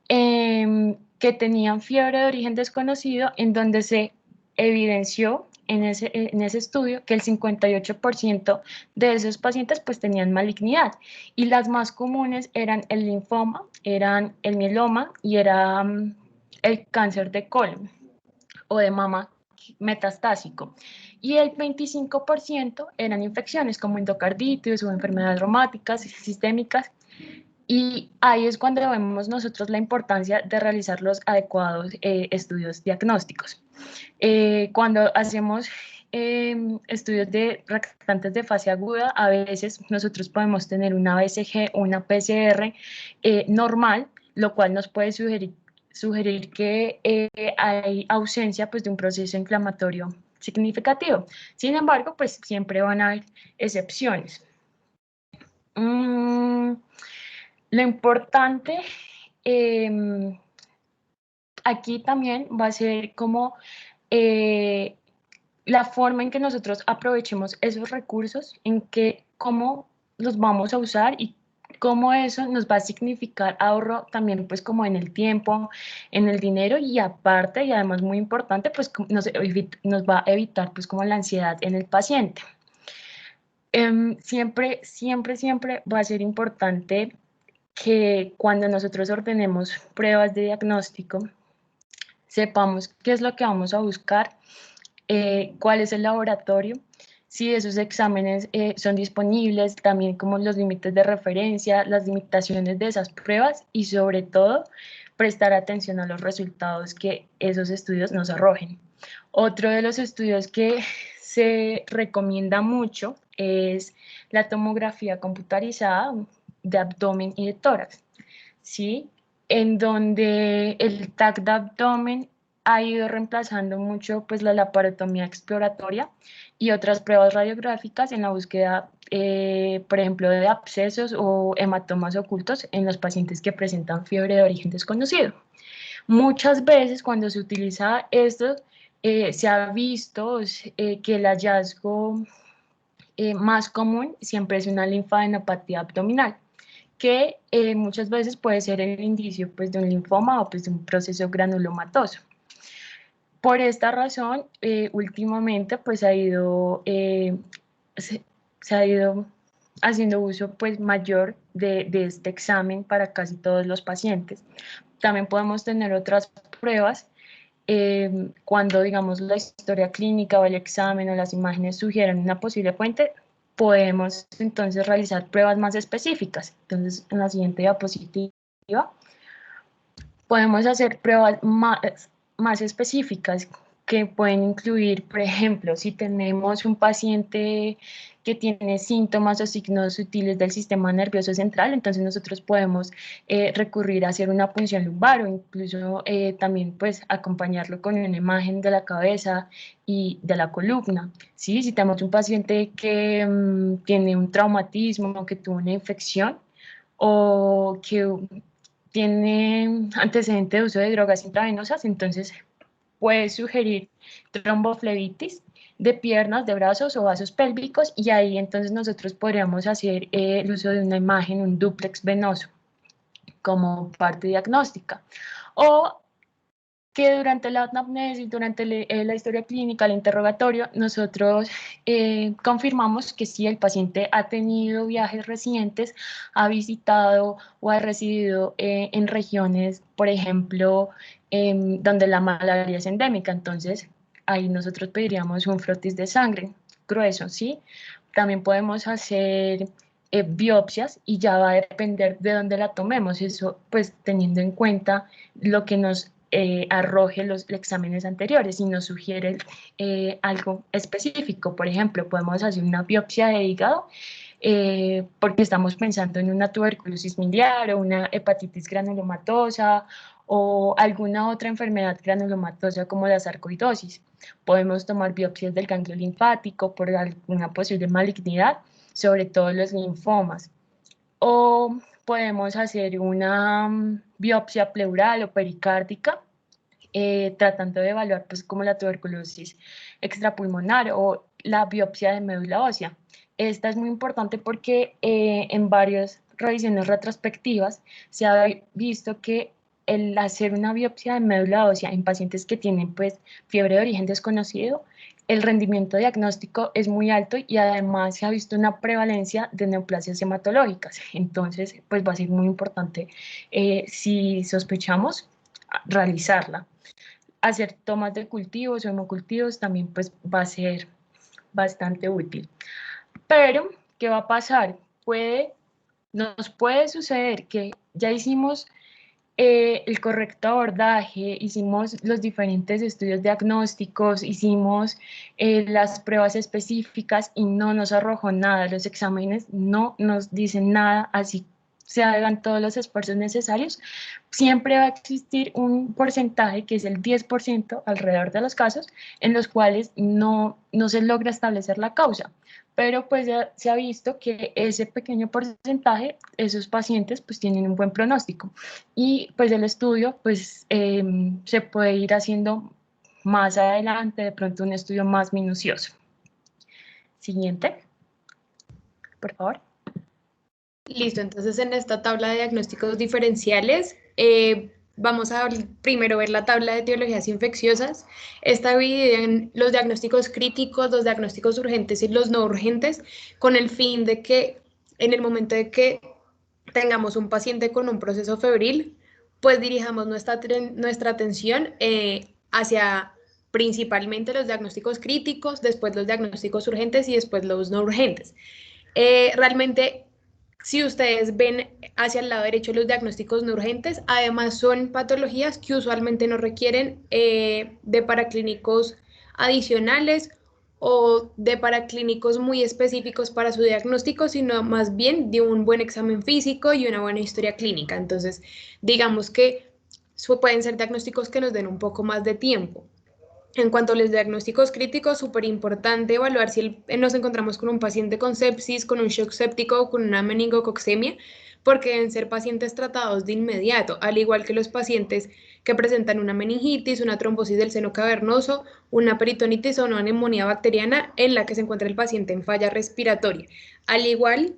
que tenían fiebre de origen desconocido, en donde se evidenció en ese estudio que el 58% de esos pacientes pues tenían malignidad, y las más comunes eran el linfoma, eran el mieloma y era el cáncer de colon o de mama metastásico, y el 25% eran infecciones como endocarditis o enfermedades reumáticas sistémicas. Y ahí es cuando vemos nosotros la importancia de realizar los adecuados estudios diagnósticos. Cuando hacemos estudios de reactantes de fase aguda, a veces nosotros podemos tener una BCG o una PCR normal, lo cual nos puede sugerir que hay ausencia pues, de un proceso inflamatorio significativo. Sin embargo, pues siempre van a haber excepciones. Lo importante aquí también va a ser como la forma en que nosotros aprovechemos esos recursos, cómo los vamos a usar y cómo eso nos va a significar ahorro también pues como en el tiempo, en el dinero, y aparte y además muy importante pues nos va a evitar pues como la ansiedad en el paciente. Siempre va a ser importante que cuando nosotros ordenemos pruebas de diagnóstico, sepamos qué es lo que vamos a buscar, cuál es el laboratorio, si esos exámenes son disponibles, también como los límites de referencia, las limitaciones de esas pruebas, y sobre todo prestar atención a los resultados que esos estudios nos arrojen. Otro de los estudios que se recomienda mucho es la tomografía computarizada de abdomen y de tórax, ¿sí? En donde el TAC de abdomen ha ido reemplazando mucho pues, la laparotomía exploratoria y otras pruebas radiográficas en la búsqueda, por ejemplo, de abscesos o hematomas ocultos en los pacientes que presentan fiebre de origen desconocido. Muchas veces cuando se utiliza esto, se ha visto que el hallazgo más común siempre es una linfadenopatía abdominal, que muchas veces puede ser el indicio pues, de un linfoma o pues, de un proceso granulomatoso. Por esta razón, últimamente pues, se ha ido haciendo uso pues, mayor de este examen para casi todos los pacientes. También podemos tener otras pruebas cuando, digamos, la historia clínica o el examen o las imágenes sugieren una posible fuente, podemos entonces realizar pruebas más específicas. Entonces, en la siguiente diapositiva, podemos hacer pruebas más específicas que pueden incluir, por ejemplo, si tenemos un paciente que tiene síntomas o signos sutiles del sistema nervioso central, entonces nosotros podemos recurrir a hacer una punción lumbar o incluso también pues acompañarlo con una imagen de la cabeza y de la columna. ¿Sí? Si tenemos un paciente que tiene un traumatismo, que tuvo una infección o que tiene antecedente de uso de drogas intravenosas, entonces puede sugerir tromboflebitis de piernas, de brazos o vasos pélvicos, y ahí entonces nosotros podríamos hacer el uso de una imagen, un dúplex venoso, como parte diagnóstica. O que durante la anamnesis, durante la historia clínica, el interrogatorio, nosotros confirmamos que sí, el paciente ha tenido viajes recientes, ha visitado o ha residido en regiones, por ejemplo, donde la malaria es endémica. Entonces, ahí nosotros pediríamos un frotis de sangre grueso, ¿sí? También podemos hacer biopsias y ya va a depender de dónde la tomemos, eso pues teniendo en cuenta lo que nos arroje los exámenes anteriores y nos sugiere algo específico. Por ejemplo, podemos hacer una biopsia de hígado porque estamos pensando en una tuberculosis miliar o una hepatitis granulomatosa o alguna otra enfermedad granulomatosa como la sarcoidosis. Podemos tomar biopsias del ganglio linfático por alguna posible malignidad, sobre todo los linfomas. O podemos hacer una biopsia pleural o pericárdica, tratando de evaluar pues como la tuberculosis extrapulmonar o la biopsia de médula ósea. Esta es muy importante porque en varias revisiones retrospectivas se ha visto que el hacer una biopsia de médula ósea en pacientes que tienen pues fiebre de origen desconocido, el rendimiento diagnóstico es muy alto y además se ha visto una prevalencia de neoplasias hematológicas. Entonces, pues va a ser muy importante si sospechamos realizarla. Hacer tomas de cultivos o hemocultivos también pues va a ser bastante útil. Pero, ¿qué va a pasar? Nos puede suceder que ya hicimos el correcto abordaje, hicimos los diferentes estudios diagnósticos, hicimos las pruebas específicas y no nos arrojó nada. Los exámenes no nos dicen nada, así se hagan todos los esfuerzos necesarios. Siempre va a existir un porcentaje, que es el 10% alrededor de los casos, en los cuales no se logra establecer la causa. Pero pues ya se ha visto que ese pequeño porcentaje, esos pacientes pues tienen un buen pronóstico y pues el estudio pues se puede ir haciendo más adelante, de pronto un estudio más minucioso. Siguiente, por favor. Listo, entonces en esta tabla de diagnósticos diferenciales vamos a primero ver la tabla de etiologías infecciosas. Está dividida en los diagnósticos críticos, los diagnósticos urgentes y los no urgentes, con el fin de que en el momento de que tengamos un paciente con un proceso febril, pues dirijamos nuestra atención hacia principalmente los diagnósticos críticos, después los diagnósticos urgentes y después los no urgentes. Realmente, si ustedes ven hacia el lado derecho los diagnósticos no urgentes, además son patologías que usualmente no requieren de paraclínicos adicionales o de paraclínicos muy específicos para su diagnóstico, sino más bien de un buen examen físico y una buena historia clínica. Entonces, digamos que pueden ser diagnósticos que nos den un poco más de tiempo. En cuanto a los diagnósticos críticos, súper importante evaluar si nos encontramos con un paciente con sepsis, con un shock séptico o con una meningococcemia, porque deben ser pacientes tratados de inmediato, al igual que los pacientes que presentan una meningitis, una trombosis del seno cavernoso, una peritonitis o una neumonía bacteriana en la que se encuentra el paciente en falla respiratoria. Al igual,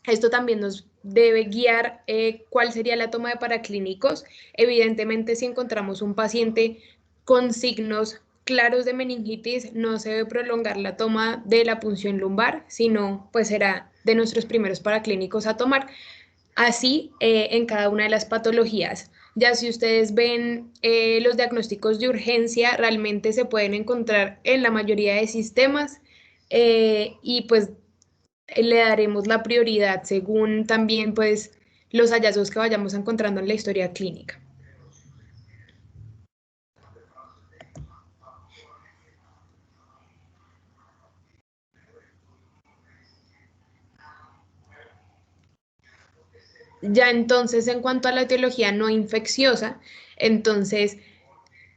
esto también nos debe guiar cuál sería la toma de paraclínicos. Evidentemente, si encontramos un paciente con signos claros de meningitis, no se debe prolongar la toma de la punción lumbar, sino pues será de nuestros primeros paraclínicos a tomar. Así en cada una de las patologías. Ya si ustedes ven los diagnósticos de urgencia, realmente se pueden encontrar en la mayoría de sistemas y pues le daremos la prioridad según también pues los hallazgos que vayamos encontrando en la historia clínica. Ya entonces, en cuanto a la etiología no infecciosa, entonces,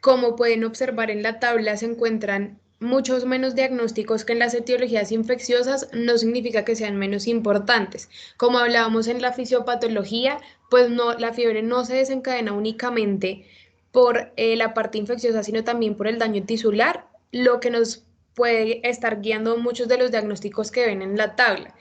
como pueden observar en la tabla, se encuentran muchos menos diagnósticos que en las etiologías infecciosas. No significa que sean menos importantes. Como hablábamos en la fisiopatología, pues no, la fiebre no se desencadena únicamente por la parte infecciosa, sino también por el daño tisular, lo que nos puede estar guiando muchos de los diagnósticos que ven en la tabla.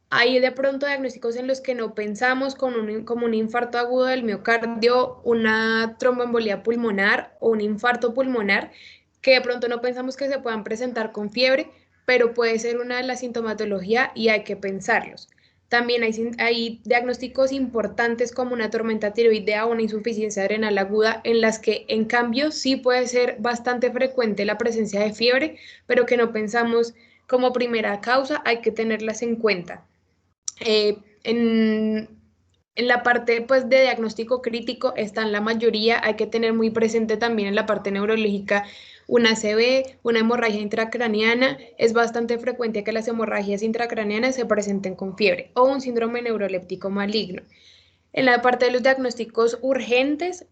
Hay de pronto diagnósticos en los que no pensamos, como un infarto agudo del miocardio, una tromboembolia pulmonar o un infarto pulmonar, que de pronto no pensamos que se puedan presentar con fiebre, pero puede ser una de las sintomatologías y hay que pensarlos. También hay diagnósticos importantes como una tormenta tiroidea o una insuficiencia adrenal aguda, en las que en cambio sí puede ser bastante frecuente la presencia de fiebre, pero que no pensamos como primera causa. Hay que tenerlas en cuenta. En la parte pues, de diagnóstico crítico están la mayoría. Hay que tener muy presente también en la parte neurológica una ACV, una hemorragia intracraneana. Es bastante frecuente que las hemorragias intracraneanas se presenten con fiebre o un síndrome neuroléptico maligno. En la parte de los diagnósticos urgentes,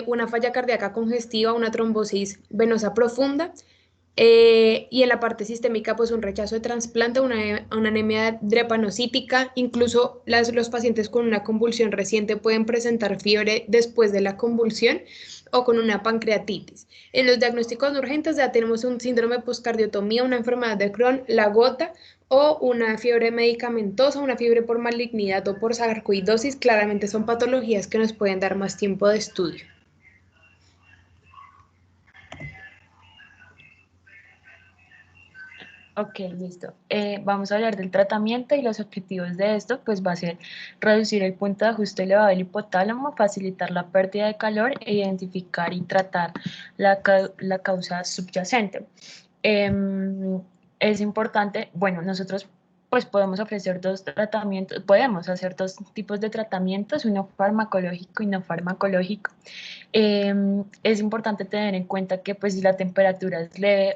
una falla cardíaca congestiva, una trombosis venosa profunda, y en la parte sistémica, pues un rechazo de trasplante, una anemia drepanocítica. Incluso los pacientes con una convulsión reciente pueden presentar fiebre después de la convulsión o con una pancreatitis. En los diagnósticos no urgentes ya tenemos un síndrome de poscardiotomía, una enfermedad de Crohn, la gota o una fiebre medicamentosa, una fiebre por malignidad o por sarcoidosis. Claramente son patologías que nos pueden dar más tiempo de estudio. Ok, listo. Vamos a hablar del tratamiento y los objetivos de esto, pues va a ser reducir el punto de ajuste elevado del hipotálamo, facilitar la pérdida de calor e identificar y tratar la causa subyacente. Es importante, bueno, nosotros pues podemos ofrecer dos tratamientos, podemos hacer dos tipos de tratamientos, uno farmacológico y no farmacológico. Es importante tener en cuenta que pues si la temperatura es leve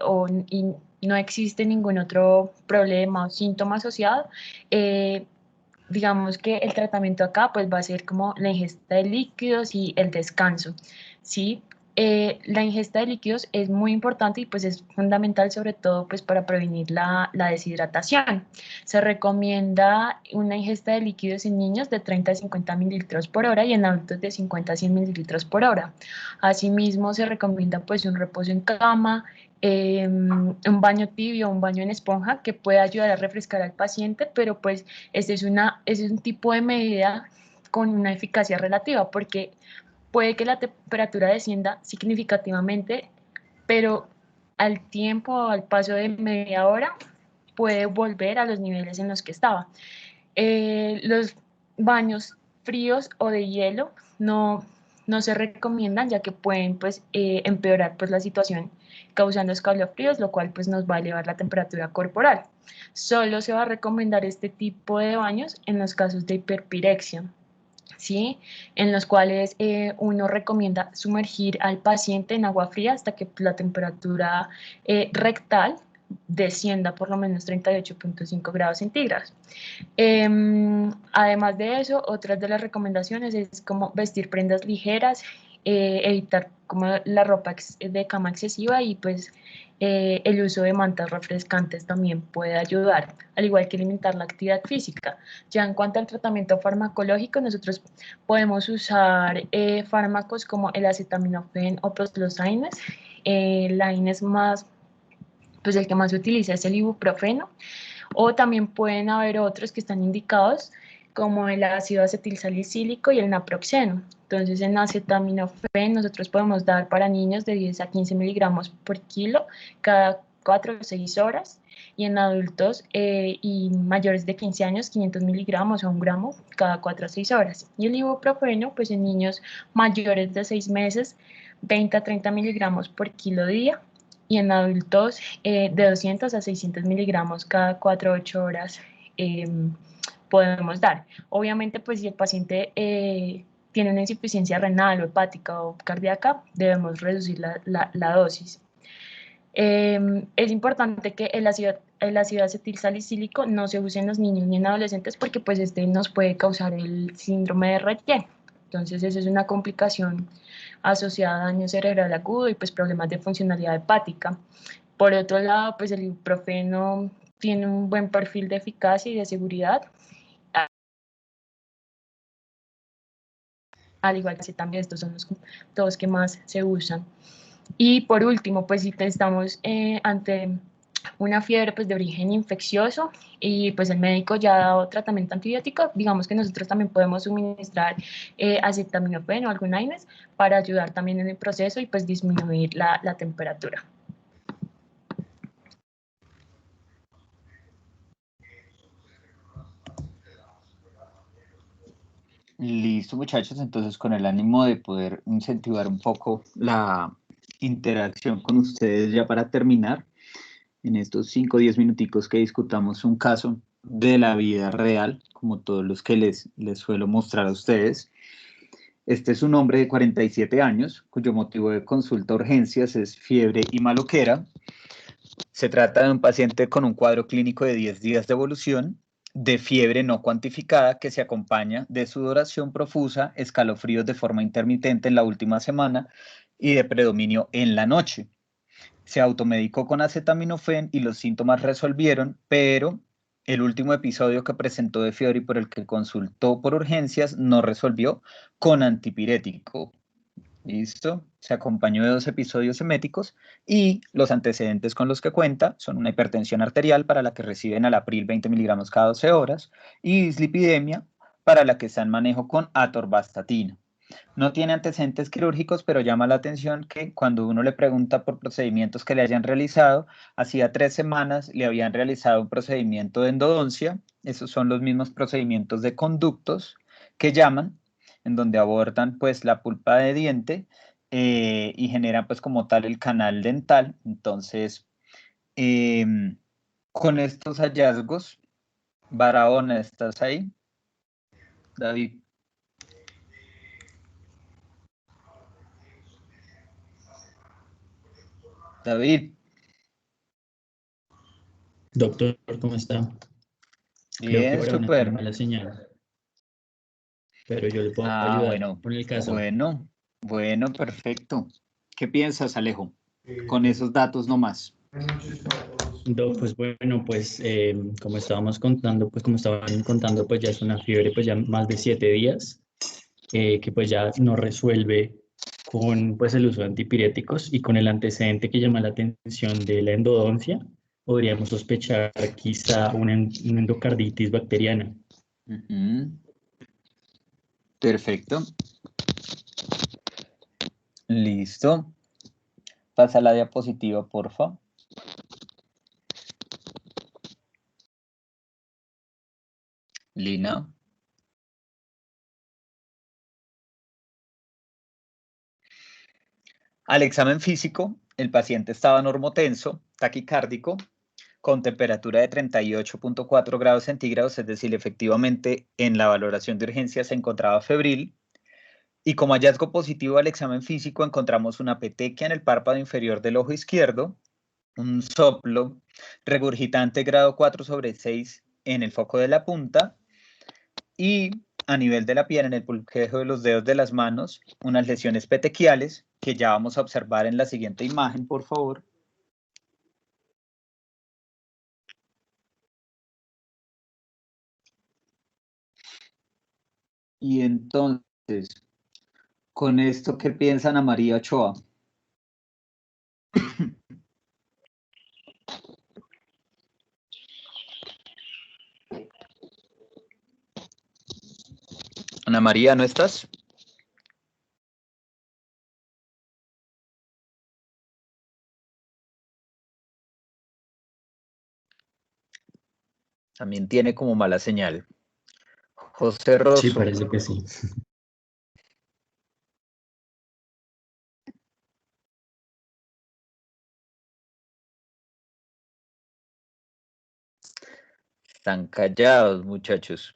y no existe ningún otro problema o síntoma asociado, digamos que el tratamiento acá pues va a ser como la ingesta de líquidos y el descanso, ¿sí? La ingesta de líquidos es muy importante y pues es fundamental sobre todo pues para prevenir la deshidratación. Se recomienda una ingesta de líquidos en niños de 30 a 50 mililitros por hora y en adultos de 50 a 100 mililitros por hora. Asimismo se recomienda pues un reposo en cama, un baño tibio, un baño en esponja que puede ayudar a refrescar al paciente, pero pues este es un tipo de medida con una eficacia relativa porque puede que la temperatura descienda significativamente, pero al tiempo, al paso de media hora, puede volver a los niveles en los que estaba. Los baños fríos o de hielo no se recomiendan ya que pueden pues, empeorar pues, la situación causando escalofríos, lo cual pues, nos va a elevar la temperatura corporal. Solo se va a recomendar este tipo de baños en los casos de hiperpirexia, ¿sí? En los cuales uno recomienda sumergir al paciente en agua fría hasta que la temperatura rectal descienda por lo menos 38.5 grados centígrados. Además de eso, otras de las recomendaciones es como vestir prendas ligeras, evitar como la ropa de cama excesiva y pues el uso de mantas refrescantes también puede ayudar, al igual que limitar la actividad física. Ya en cuanto al tratamiento farmacológico, nosotros podemos usar fármacos como el acetaminofén o prostaglandina. La INES más, pues el que más se utiliza es el ibuprofeno, o también pueden haber otros que están indicados como el ácido acetilsalicílico y el naproxeno. Entonces en acetaminofén nosotros podemos dar para niños de 10 a 15 miligramos por kilo cada 4 o 6 horas y en adultos y mayores de 15 años 500 miligramos o 1 gramo cada 4 a 6 horas. Y el ibuprofeno pues en niños mayores de 6 meses 20 a 30 miligramos por kilo día y en adultos de 200 a 600 miligramos cada 4 a 8 horas podemos dar. Obviamente, pues si el paciente tiene una insuficiencia renal o hepática o cardíaca, debemos reducir la dosis. Es importante que el ácido acetilsalicílico no se use en los niños ni en adolescentes porque pues este nos puede causar el síndrome de Rett. Entonces, esa es una complicación asociada a daño cerebral agudo y pues problemas de funcionalidad hepática. Por otro lado, pues el ibuprofeno tiene un buen perfil de eficacia y de seguridad, al igual que también estos son los dos que más se usan. Y por último, pues si estamos ante una fiebre pues de origen infeccioso y pues el médico ya ha dado tratamiento antibiótico, digamos que nosotros también podemos suministrar acetaminofén o algún AINES para ayudar también en el proceso y pues disminuir la temperatura. Listo, muchachos, entonces con el ánimo de poder incentivar un poco la interacción con ustedes ya para terminar, en estos 5 o 10 minuticos que discutamos un caso de la vida real, como todos los que les suelo mostrar a ustedes. Este es un hombre de 47 años, cuyo motivo de consulta a urgencias es fiebre y maloquera. Se trata de un paciente con un cuadro clínico de 10 días de evolución, de fiebre no cuantificada que se acompaña de sudoración profusa, escalofríos de forma intermitente en la última semana y de predominio en la noche. Se automedicó con acetaminofén y los síntomas resolvieron, pero el último episodio que presentó de fiebre y por el que consultó por urgencias no resolvió con antipirético. ¿Listo? Se acompañó de 2 episodios eméticos y los antecedentes con los que cuenta son una hipertensión arterial para la que recibe enalapril 20 miligramos cada 12 horas y dislipidemia para la que está en manejo con atorvastatina. No tiene antecedentes quirúrgicos, pero llama la atención que cuando uno le pregunta por procedimientos que le hayan realizado, hacía 3 semanas le habían realizado un procedimiento de endodoncia. Esos son los mismos procedimientos de conductos que llaman, en donde abordan pues la pulpa de diente y generan pues como tal el canal dental. Entonces, con estos hallazgos, Barahona, ¿estás ahí? David. David. Doctor, ¿cómo está? Creo que Bien, ahora una súper. mala señal, pero yo le puedo ayudar Bueno, con el caso. bueno, perfecto. ¿Qué piensas, Alejo? Con esos datos nomás. Doc, pues bueno, pues como estábamos contando, pues como estaban contando, pues ya es una fiebre, pues ya más de 7 días, que pues ya no resuelve con pues el uso de antipiréticos y con el antecedente que llama la atención de la endodoncia, podríamos sospechar quizá una endocarditis bacteriana. Perfecto. Listo. Pasa la diapositiva, porfa. Lina. Al examen físico, el paciente estaba normotenso, taquicárdico, con temperatura de 38.4 grados centígrados, es decir, efectivamente en la valoración de urgencia se encontraba febril. Y como hallazgo positivo al examen físico encontramos una petequia en el párpado inferior del ojo izquierdo, un soplo regurgitante grado 4/6 en el foco de la punta y a nivel de la piel, en el pulquejo de los dedos de las manos, unas lesiones petequiales que ya vamos a observar en la siguiente imagen, por favor. Y entonces, con esto, ¿qué piensa Ana María Ochoa? Ana María, ¿no estás? También tiene como mala señal. José Rosso. Sí, parece que sí. Están callados, muchachos.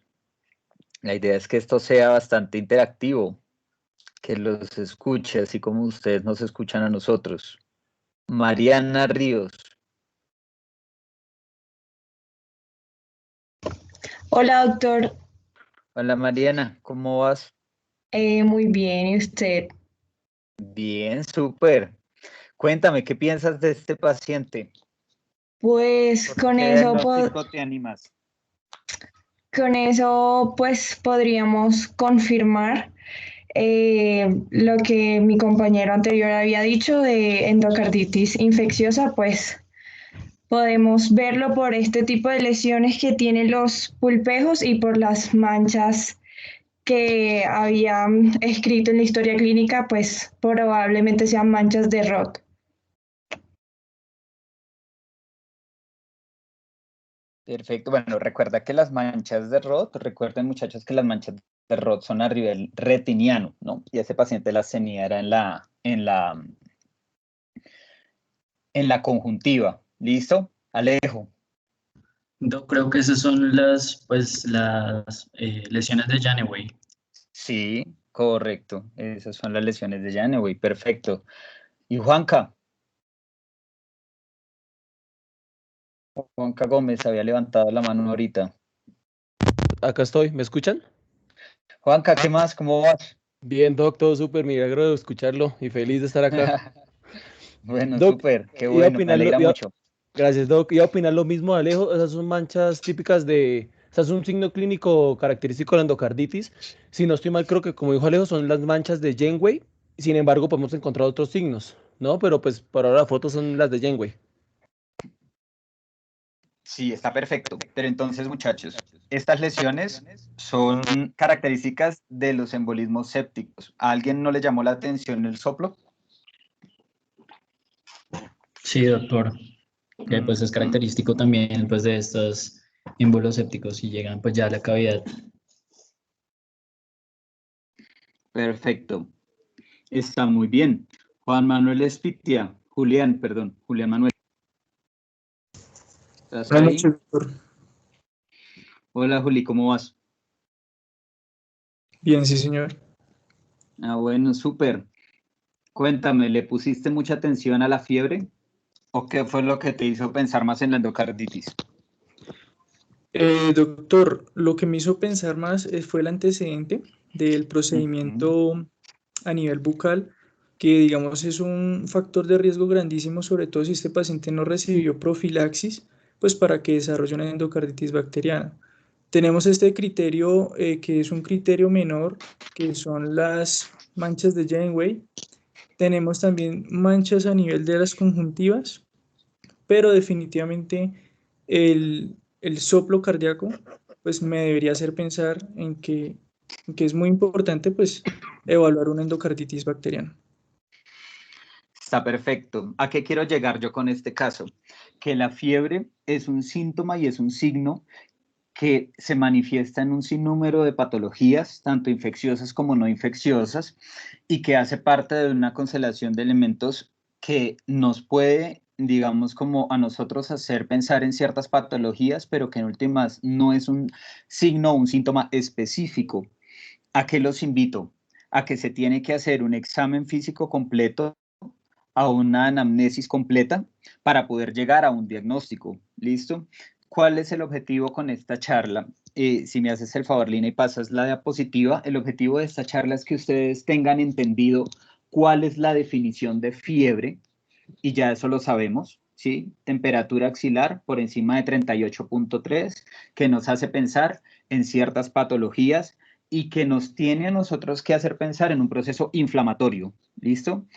La idea es que esto sea bastante interactivo, que los escuche, así como ustedes nos escuchan a nosotros. Mariana Ríos. Hola, doctor. Hola Mariana, ¿cómo vas? Muy bien, ¿y usted? Bien, súper. Cuéntame, ¿qué piensas de este paciente? Pues ¿Por qué diagnóstico te animas? con eso pues podríamos confirmar lo que mi compañero anterior había dicho de endocarditis infecciosa, pues podemos verlo por este tipo de lesiones que tienen los pulpejos y por las manchas que había escrito en la historia clínica, pues probablemente sean manchas de Roth. Perfecto, bueno, recuerda que las manchas de Roth, recuerden muchachos que las manchas de Roth son a nivel retiniano, ¿no? Y ese paciente las tenía era en la conjuntiva. ¿Listo? Alejo. Yo creo que esas son las lesiones de Janeway. Sí, Correcto, esas son las lesiones de Janeway, perfecto. ¿Y Juanca? Juanca Gómez había levantado la mano ahorita. Acá estoy, ¿me escuchan? Juanca, ¿qué más? ¿Cómo vas? Bien, Doc, todo súper, milagro de escucharlo y feliz de estar acá. Bueno, Doc, súper, qué iba a bueno, me opinar alegra mucho. gracias, Doc. Iba a opinar lo mismo, Alejo. Esas son manchas típicas esas son un signo clínico característico de la endocarditis. Si no estoy mal, creo que como dijo Alejo, son las manchas de Janeway. Sin embargo, podemos encontrar otros signos, ¿no? Pero pues por ahora las fotos son las de Janeway. Sí, está perfecto. Pero entonces, muchachos, estas lesiones son características de los embolismos sépticos. ¿A alguien no le llamó la atención el soplo? Sí, doctor. Que pues es característico también pues de estos émbolos sépticos y llegan pues ya a la cavidad. Perfecto. Está muy bien. Juan Manuel Espitia, Julián Manuel. ¿Estás Buenas ahí? noches, doctor. Hola, Juli, ¿cómo vas? Bien, sí, señor. Ah, bueno, súper. Cuéntame, ¿le pusiste mucha atención a la fiebre? ¿O qué fue lo que te hizo pensar más en la endocarditis? Doctor, lo que me hizo pensar más fue el antecedente del procedimiento a nivel bucal, que digamos es un factor de riesgo grandísimo, sobre todo si este paciente no recibió profilaxis, pues para que desarrolle una endocarditis bacteriana. Tenemos este criterio que es un criterio menor, que son las manchas de Janeway. Tenemos también manchas a nivel de las conjuntivas, pero definitivamente el soplo cardíaco pues me debería hacer pensar en que es muy importante pues evaluar una endocarditis bacteriana. Está perfecto. ¿A qué quiero llegar yo con este caso? Que la fiebre es un síntoma y es un signo que se manifiesta en un sinnúmero de patologías, tanto infecciosas como no infecciosas, y que hace parte de una constelación de elementos que nos puede, digamos, como a nosotros hacer pensar en ciertas patologías, pero que en últimas no es un signo o un síntoma específico. ¿A qué los invito? A que se tiene que hacer un examen físico completo, a una anamnesis completa para poder llegar a un diagnóstico. ¿Listo? ¿Cuál es el objetivo con esta charla? Si me haces el favor, Lina, y pasas la diapositiva, el objetivo de esta charla es que ustedes tengan entendido cuál es la definición de fiebre, y ya eso lo sabemos, ¿sí? Temperatura axilar por encima de 38.3, que nos hace pensar en ciertas patologías y que nos tiene a nosotros que hacer pensar en un proceso inflamatorio, ¿listo?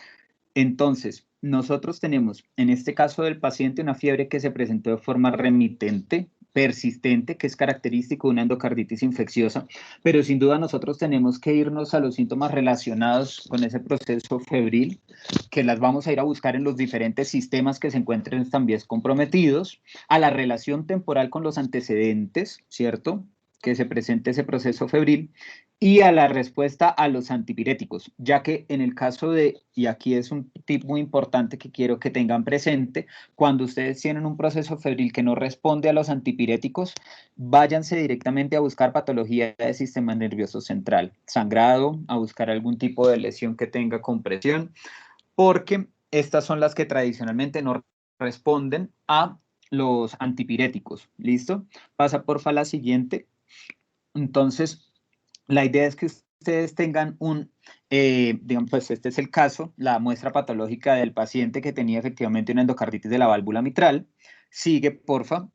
Entonces, nosotros tenemos, en este caso del paciente, una fiebre que se presentó de forma remitente, persistente, que es característico de una endocarditis infecciosa, pero sin duda nosotros tenemos que irnos a los síntomas relacionados con ese proceso febril, que las vamos a ir a buscar en los diferentes sistemas que se encuentren también comprometidos, a la relación temporal con los antecedentes, ¿cierto?, que se presente ese proceso febril, y a la respuesta a los antipiréticos, ya que en el caso de, y aquí es un tip muy importante que quiero que tengan presente, cuando ustedes tienen un proceso febril que no responde a los antipiréticos, váyanse directamente a buscar patología del sistema nervioso central, sangrado, a buscar algún tipo de lesión que tenga compresión, porque estas son las que tradicionalmente no responden a los antipiréticos. ¿Listo? Pasa porfa a la siguiente. Entonces, la idea es que ustedes tengan digamos, pues este es el caso, la muestra patológica del paciente que tenía efectivamente una endocarditis de la válvula mitral. Sigue, porfa.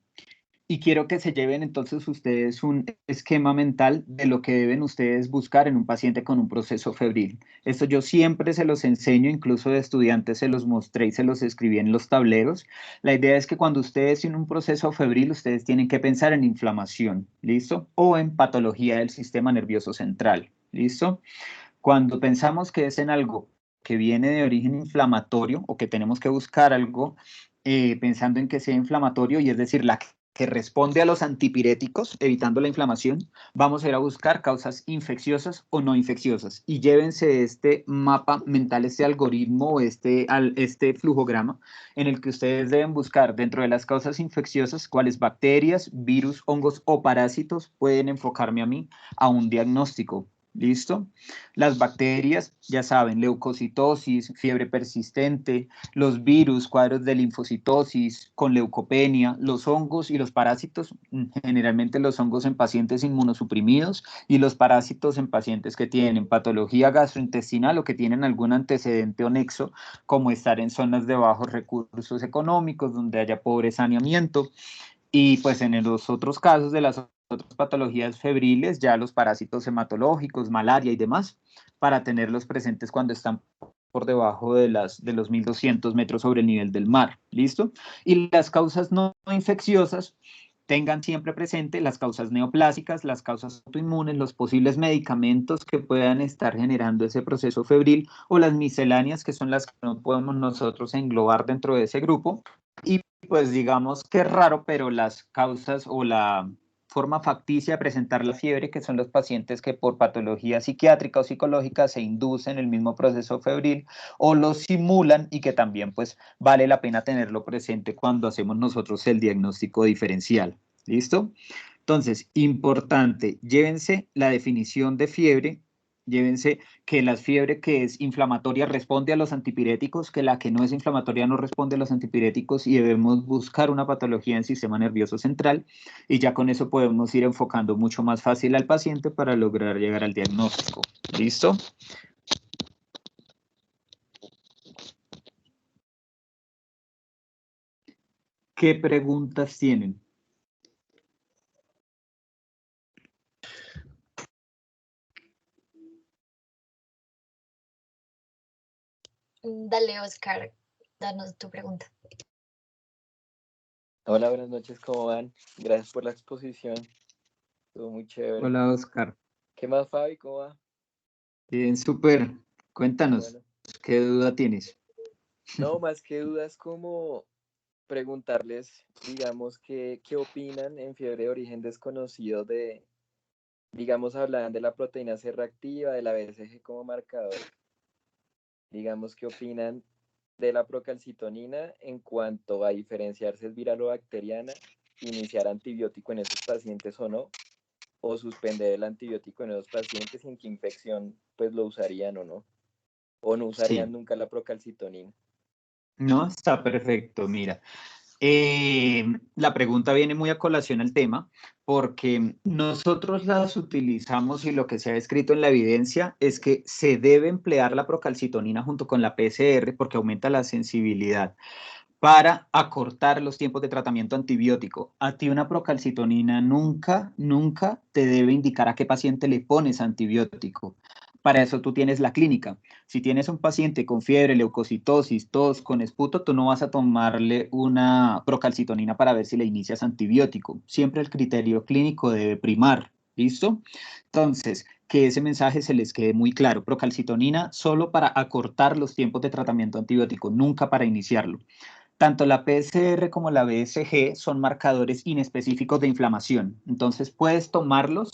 Y quiero que se lleven entonces ustedes un esquema mental de lo que deben ustedes buscar en un paciente con un proceso febril. Esto yo siempre se los enseño, incluso de estudiantes se los mostré y se los escribí en los tableros. La idea es que cuando ustedes tienen un proceso febril, ustedes tienen que pensar en inflamación, ¿listo? O en patología del sistema nervioso central, ¿listo? Cuando pensamos que es en algo que viene de origen inflamatorio o que tenemos que buscar algo pensando en que sea inflamatorio, y es decir, la que responde a los antipiréticos, evitando la inflamación, vamos a ir a buscar causas infecciosas o no infecciosas. Y llévense este mapa mental, este algoritmo o este flujograma en el que ustedes deben buscar dentro de las causas infecciosas cuáles bacterias, virus, hongos o parásitos pueden enfocarme a mí a un diagnóstico. ¿Listo? Las bacterias, ya saben, leucocitosis, fiebre persistente, los virus, cuadros de linfocitosis con leucopenia, los hongos y los parásitos, generalmente los hongos en pacientes inmunosuprimidos y los parásitos en pacientes que tienen patología gastrointestinal o que tienen algún antecedente o nexo, como estar en zonas de bajos recursos económicos, donde haya pobre saneamiento. Y pues en los otros casos de las otras patologías febriles, ya los parásitos hematológicos, malaria y demás, para tenerlos presentes cuando están por debajo de los 1200 metros sobre el nivel del mar. ¿Listo? Y las causas no infecciosas, tengan siempre presente las causas neoplásicas, las causas autoinmunes, los posibles medicamentos que puedan estar generando ese proceso febril o las misceláneas, que son las que no podemos nosotros englobar dentro de ese grupo. Y pues digamos que es raro, pero las causas o la forma facticia de presentar la fiebre, que son los pacientes que por patología psiquiátrica o psicológica se inducen el mismo proceso febril o lo simulan, y que también pues vale la pena tenerlo presente cuando hacemos nosotros el diagnóstico diferencial. ¿Listo? Entonces, importante, llévense la definición de fiebre, llévense que la fiebre que es inflamatoria responde a los antipiréticos, que la que no es inflamatoria no responde a los antipiréticos, y debemos buscar una patología en el sistema nervioso central, y ya con eso podemos ir enfocando mucho más fácil al paciente para lograr llegar al diagnóstico. ¿Listo? ¿Qué preguntas tienen? Dale, Oscar, danos tu pregunta. Hola, buenas noches, ¿cómo van? Gracias por la exposición, estuvo muy chévere. Hola, Oscar. ¿Qué más, Fabi? ¿Cómo va? Bien, súper. Cuéntanos, Bueno, ¿qué duda tienes? no, más que dudas, como preguntarles, digamos, qué opinan en fiebre de origen desconocido de, digamos, hablaban de la proteína C reactiva, de la BCG como marcador, digamos, qué opinan de la procalcitonina en cuanto a diferenciar si es viral o bacteriana, iniciar antibiótico en esos pacientes o no, o suspender el antibiótico en esos pacientes, sin qué infección pues lo usarían o no usarían Sí. nunca la procalcitonina. No, está perfecto, mira. La pregunta viene muy a colación al tema, porque nosotros las utilizamos, y lo que se ha escrito en la evidencia es que se debe emplear la procalcitonina junto con la PCR porque aumenta la sensibilidad para acortar los tiempos de tratamiento antibiótico. A ti una procalcitonina nunca te debe indicar a qué paciente le pones antibiótico. Para eso tú tienes la clínica. Si tienes un paciente con fiebre, leucocitosis, tos, con esputo, tú no vas a tomarle una procalcitonina para ver si le inicias antibiótico. Siempre el criterio clínico debe primar. ¿Listo? Entonces, que ese mensaje se les quede muy claro. Procalcitonina solo para acortar los tiempos de tratamiento antibiótico, nunca para iniciarlo. Tanto la PCR como la BSG son marcadores inespecíficos de inflamación. Entonces, puedes tomarlos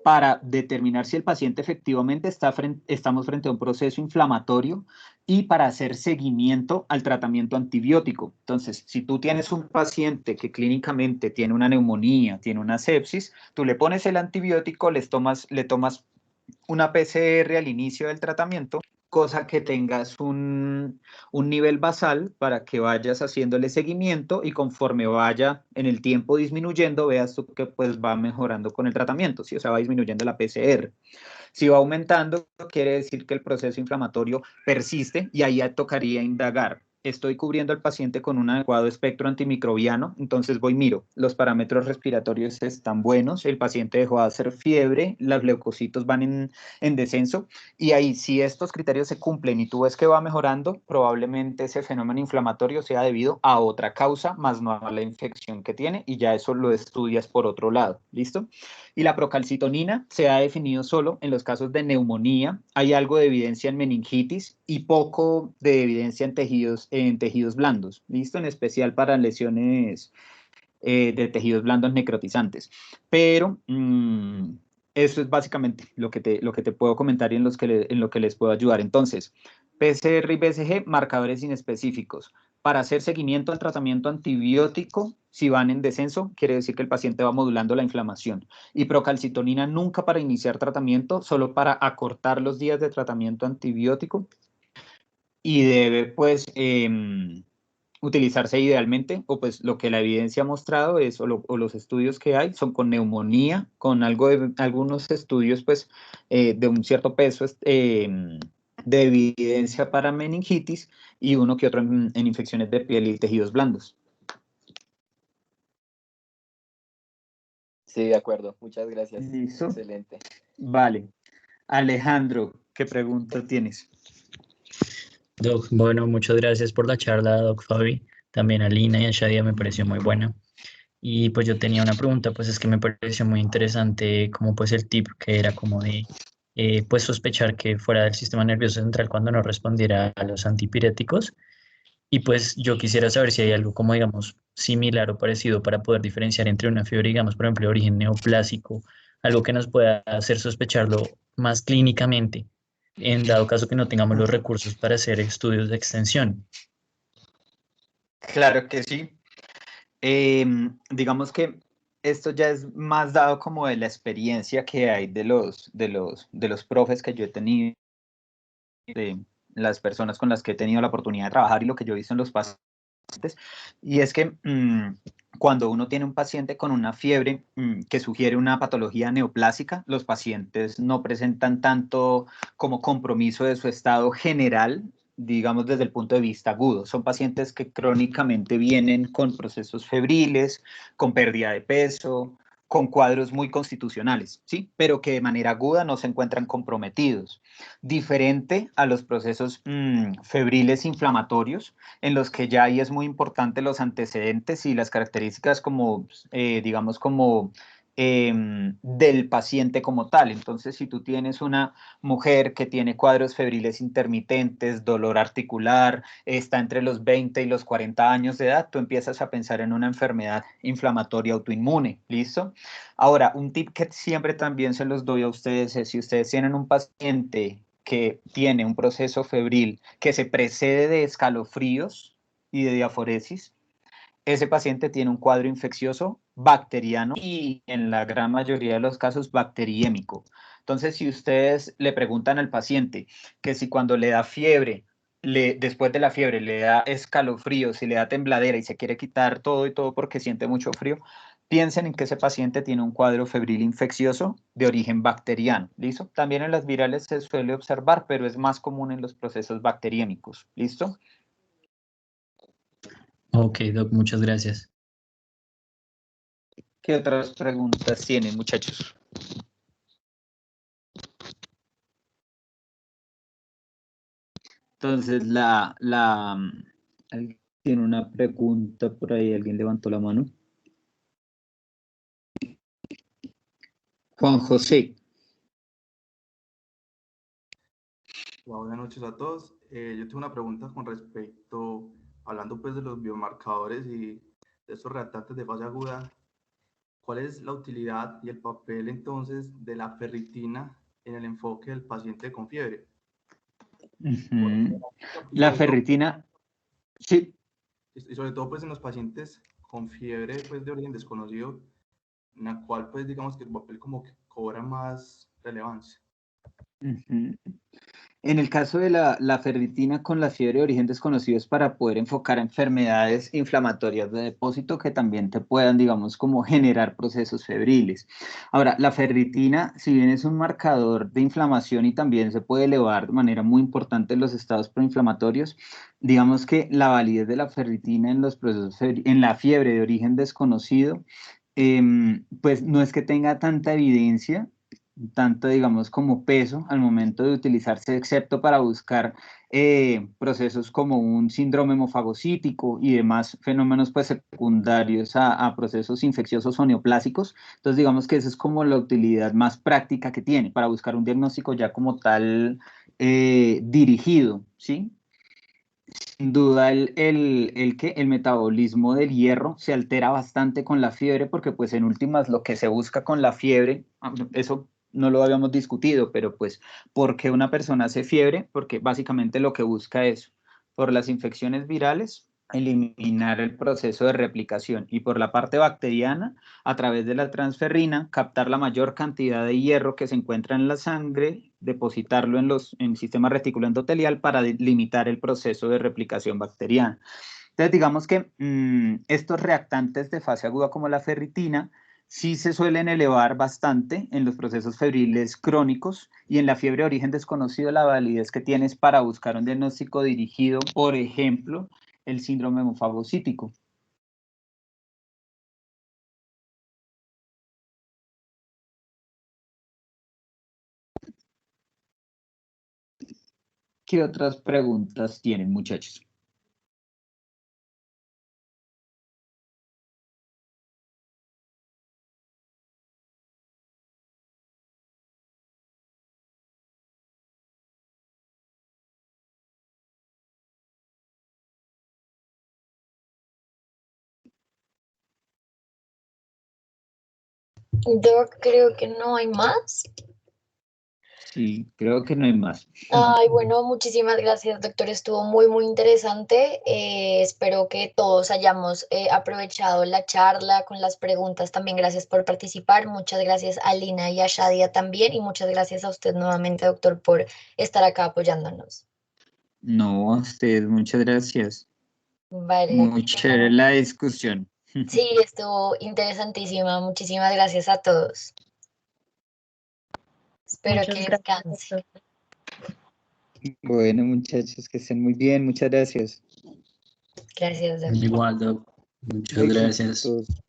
para determinar si el paciente efectivamente estamos frente a un proceso inflamatorio y para hacer seguimiento al tratamiento antibiótico. Entonces, si tú tienes un paciente que clínicamente tiene una neumonía, tiene una sepsis, tú le pones el antibiótico, le tomas una PCR al inicio del tratamiento, cosa que tengas un nivel basal para que vayas haciéndole seguimiento, y conforme vaya en el tiempo disminuyendo, veas tú que pues va mejorando con el tratamiento, ¿sí? O sea, va disminuyendo la PCR. Si va aumentando, quiere decir que el proceso inflamatorio persiste, y ahí ya tocaría indagar. Estoy cubriendo al paciente con un adecuado espectro antimicrobiano, entonces miro, los parámetros respiratorios están buenos, el paciente dejó de hacer fiebre, los leucocitos van en descenso, y ahí si estos criterios se cumplen y tú ves que va mejorando, probablemente ese fenómeno inflamatorio sea debido a otra causa, más no a la infección que tiene, y ya eso lo estudias por otro lado, ¿listo? Y la procalcitonina se ha definido solo en los casos de neumonía. Hay algo de evidencia en meningitis y poco de evidencia en tejidos blandos, ¿listo? En especial para lesiones de tejidos blandos necrotizantes. Pero eso es básicamente lo que te puedo comentar y en lo que les puedo ayudar. Entonces, PCR y BCG, marcadores inespecíficos. para hacer seguimiento al tratamiento antibiótico, si van en descenso, quiere decir que el paciente va modulando la inflamación. Y procalcitonina nunca para iniciar tratamiento, solo para acortar los días de tratamiento antibiótico. Y debe, pues, utilizarse idealmente, o pues lo que la evidencia ha mostrado es, o los estudios que hay, son con neumonía, con algunos estudios, pues, de un cierto peso de evidencia para meningitis, y uno que otro en infecciones de piel y tejidos blandos. Sí, de acuerdo. Muchas gracias. ¿Listo? Excelente. Vale. Alejandro, ¿qué pregunta tienes? Doc, bueno, muchas gracias por la charla, Doc Fabi. También a Lina y a Shadia me pareció muy buena. Y pues yo tenía una pregunta, pues es que me pareció muy interesante como pues el tip que era como de pues sospechar que fuera del sistema nervioso central cuando no respondiera a los antipiréticos. Y pues yo quisiera saber si hay algo como digamos similar o parecido para poder diferenciar entre una fiebre, digamos, por ejemplo, de origen neoplásico, algo que nos pueda hacer sospecharlo más clínicamente, en dado caso que no tengamos los recursos para hacer estudios de extensión. Claro que sí. Digamos que esto ya es más dado como de la experiencia que hay de los profes que yo he tenido, de las personas con las que he tenido la oportunidad de trabajar y lo que yo he visto en los pacientes. Y es que cuando uno tiene un paciente con una fiebre que sugiere una patología neoplásica, los pacientes no presentan tanto como compromiso de su estado general, digamos desde el punto de vista agudo. Son pacientes que crónicamente vienen con procesos febriles, con pérdida de peso, con cuadros muy constitucionales, ¿sí? Pero que de manera aguda no se encuentran comprometidos. Diferente a los procesos febriles inflamatorios, en los que ya ahí es muy importante los antecedentes y las características como, digamos, como del paciente como tal. Entonces, si tú tienes una mujer que tiene cuadros febriles intermitentes, dolor articular, está entre los 20 y los 40 años de edad, tú empiezas a pensar en una enfermedad inflamatoria autoinmune, ¿listo? Ahora, un tip que siempre también se los doy a ustedes es si ustedes tienen un paciente que tiene un proceso febril que se precede de escalofríos y de diaforesis, ese paciente tiene un cuadro infeccioso bacteriano y en la gran mayoría de los casos bacteriémico. Entonces, si ustedes le preguntan al paciente que si cuando le da fiebre, después de la fiebre le da escalofríos, si le da tembladera y se quiere quitar todo y todo porque siente mucho frío, piensen en que ese paciente tiene un cuadro febril infeccioso de origen bacteriano, ¿listo? También en las virales se suele observar, pero es más común en los procesos bacteriémicos, ¿listo? Ok, Doc, muchas gracias. ¿Qué otras preguntas tienen, muchachos? Entonces, alguien tiene una pregunta por ahí, alguien levantó la mano. Juan José. Buenas noches a todos. Yo tengo una pregunta con respecto, hablando pues de los biomarcadores y de estos reactantes de fase aguda, ¿cuál es la utilidad y el papel entonces de la ferritina en el enfoque del paciente con fiebre? La ferritina, sí. Y sobre todo pues en los pacientes con fiebre pues de origen desconocido, en la cual pues digamos que el papel como que cobra más relevancia. En el caso de la ferritina con la fiebre de origen desconocido es para poder enfocar enfermedades inflamatorias de depósito que también te puedan, digamos, como generar procesos febriles. Ahora, la ferritina, si bien es un marcador de inflamación y también se puede elevar de manera muy importante en los estados proinflamatorios, digamos que la validez de la ferritina en los procesos en la fiebre de origen desconocido, pues no es que tenga tanta evidencia, tanto, digamos, como peso al momento de utilizarse, excepto para buscar procesos como un síndrome hemofagocítico y demás fenómenos pues, secundarios a procesos infecciosos o neoplásicos. Entonces, digamos que esa es como la utilidad más práctica que tiene para buscar un diagnóstico ya como tal dirigido, ¿sí? Sin duda, el metabolismo del hierro se altera bastante con la fiebre porque, pues, en últimas, lo que se busca con la fiebre, eso no lo habíamos discutido, pero, pues, ¿por qué una persona hace fiebre? Porque básicamente lo que busca es, por las infecciones virales, eliminar el proceso de replicación, y por la parte bacteriana, a través de la transferrina, captar la mayor cantidad de hierro que se encuentra en la sangre, depositarlo en el sistema reticuloendotelial para limitar el proceso de replicación bacteriana. Entonces, digamos que estos reactantes de fase aguda como la ferritina sí se suelen elevar bastante en los procesos febriles crónicos, y en la fiebre de origen desconocido la validez que tienes para buscar un diagnóstico dirigido, por ejemplo, el síndrome hemofagocítico. ¿Qué otras preguntas tienen, muchachos? Yo creo que no hay más. Sí, creo que no hay más. Ay, bueno, muchísimas gracias, doctor. Estuvo muy, muy interesante. Espero que todos hayamos aprovechado la charla con las preguntas. También gracias por participar. Muchas gracias a Lina y a Shadia también. Y muchas gracias a usted nuevamente, doctor, por estar acá apoyándonos. No, a ustedes, muchas gracias. Vale. Muy chévere la discusión. Sí, estuvo interesantísima. Muchísimas gracias a todos. Espero Muchas que gracias, descanse. doctor. Bueno, muchachos, que estén muy bien. Muchas gracias. Gracias, doctor. Igual, Doc. Muchas gracias. Éxitos.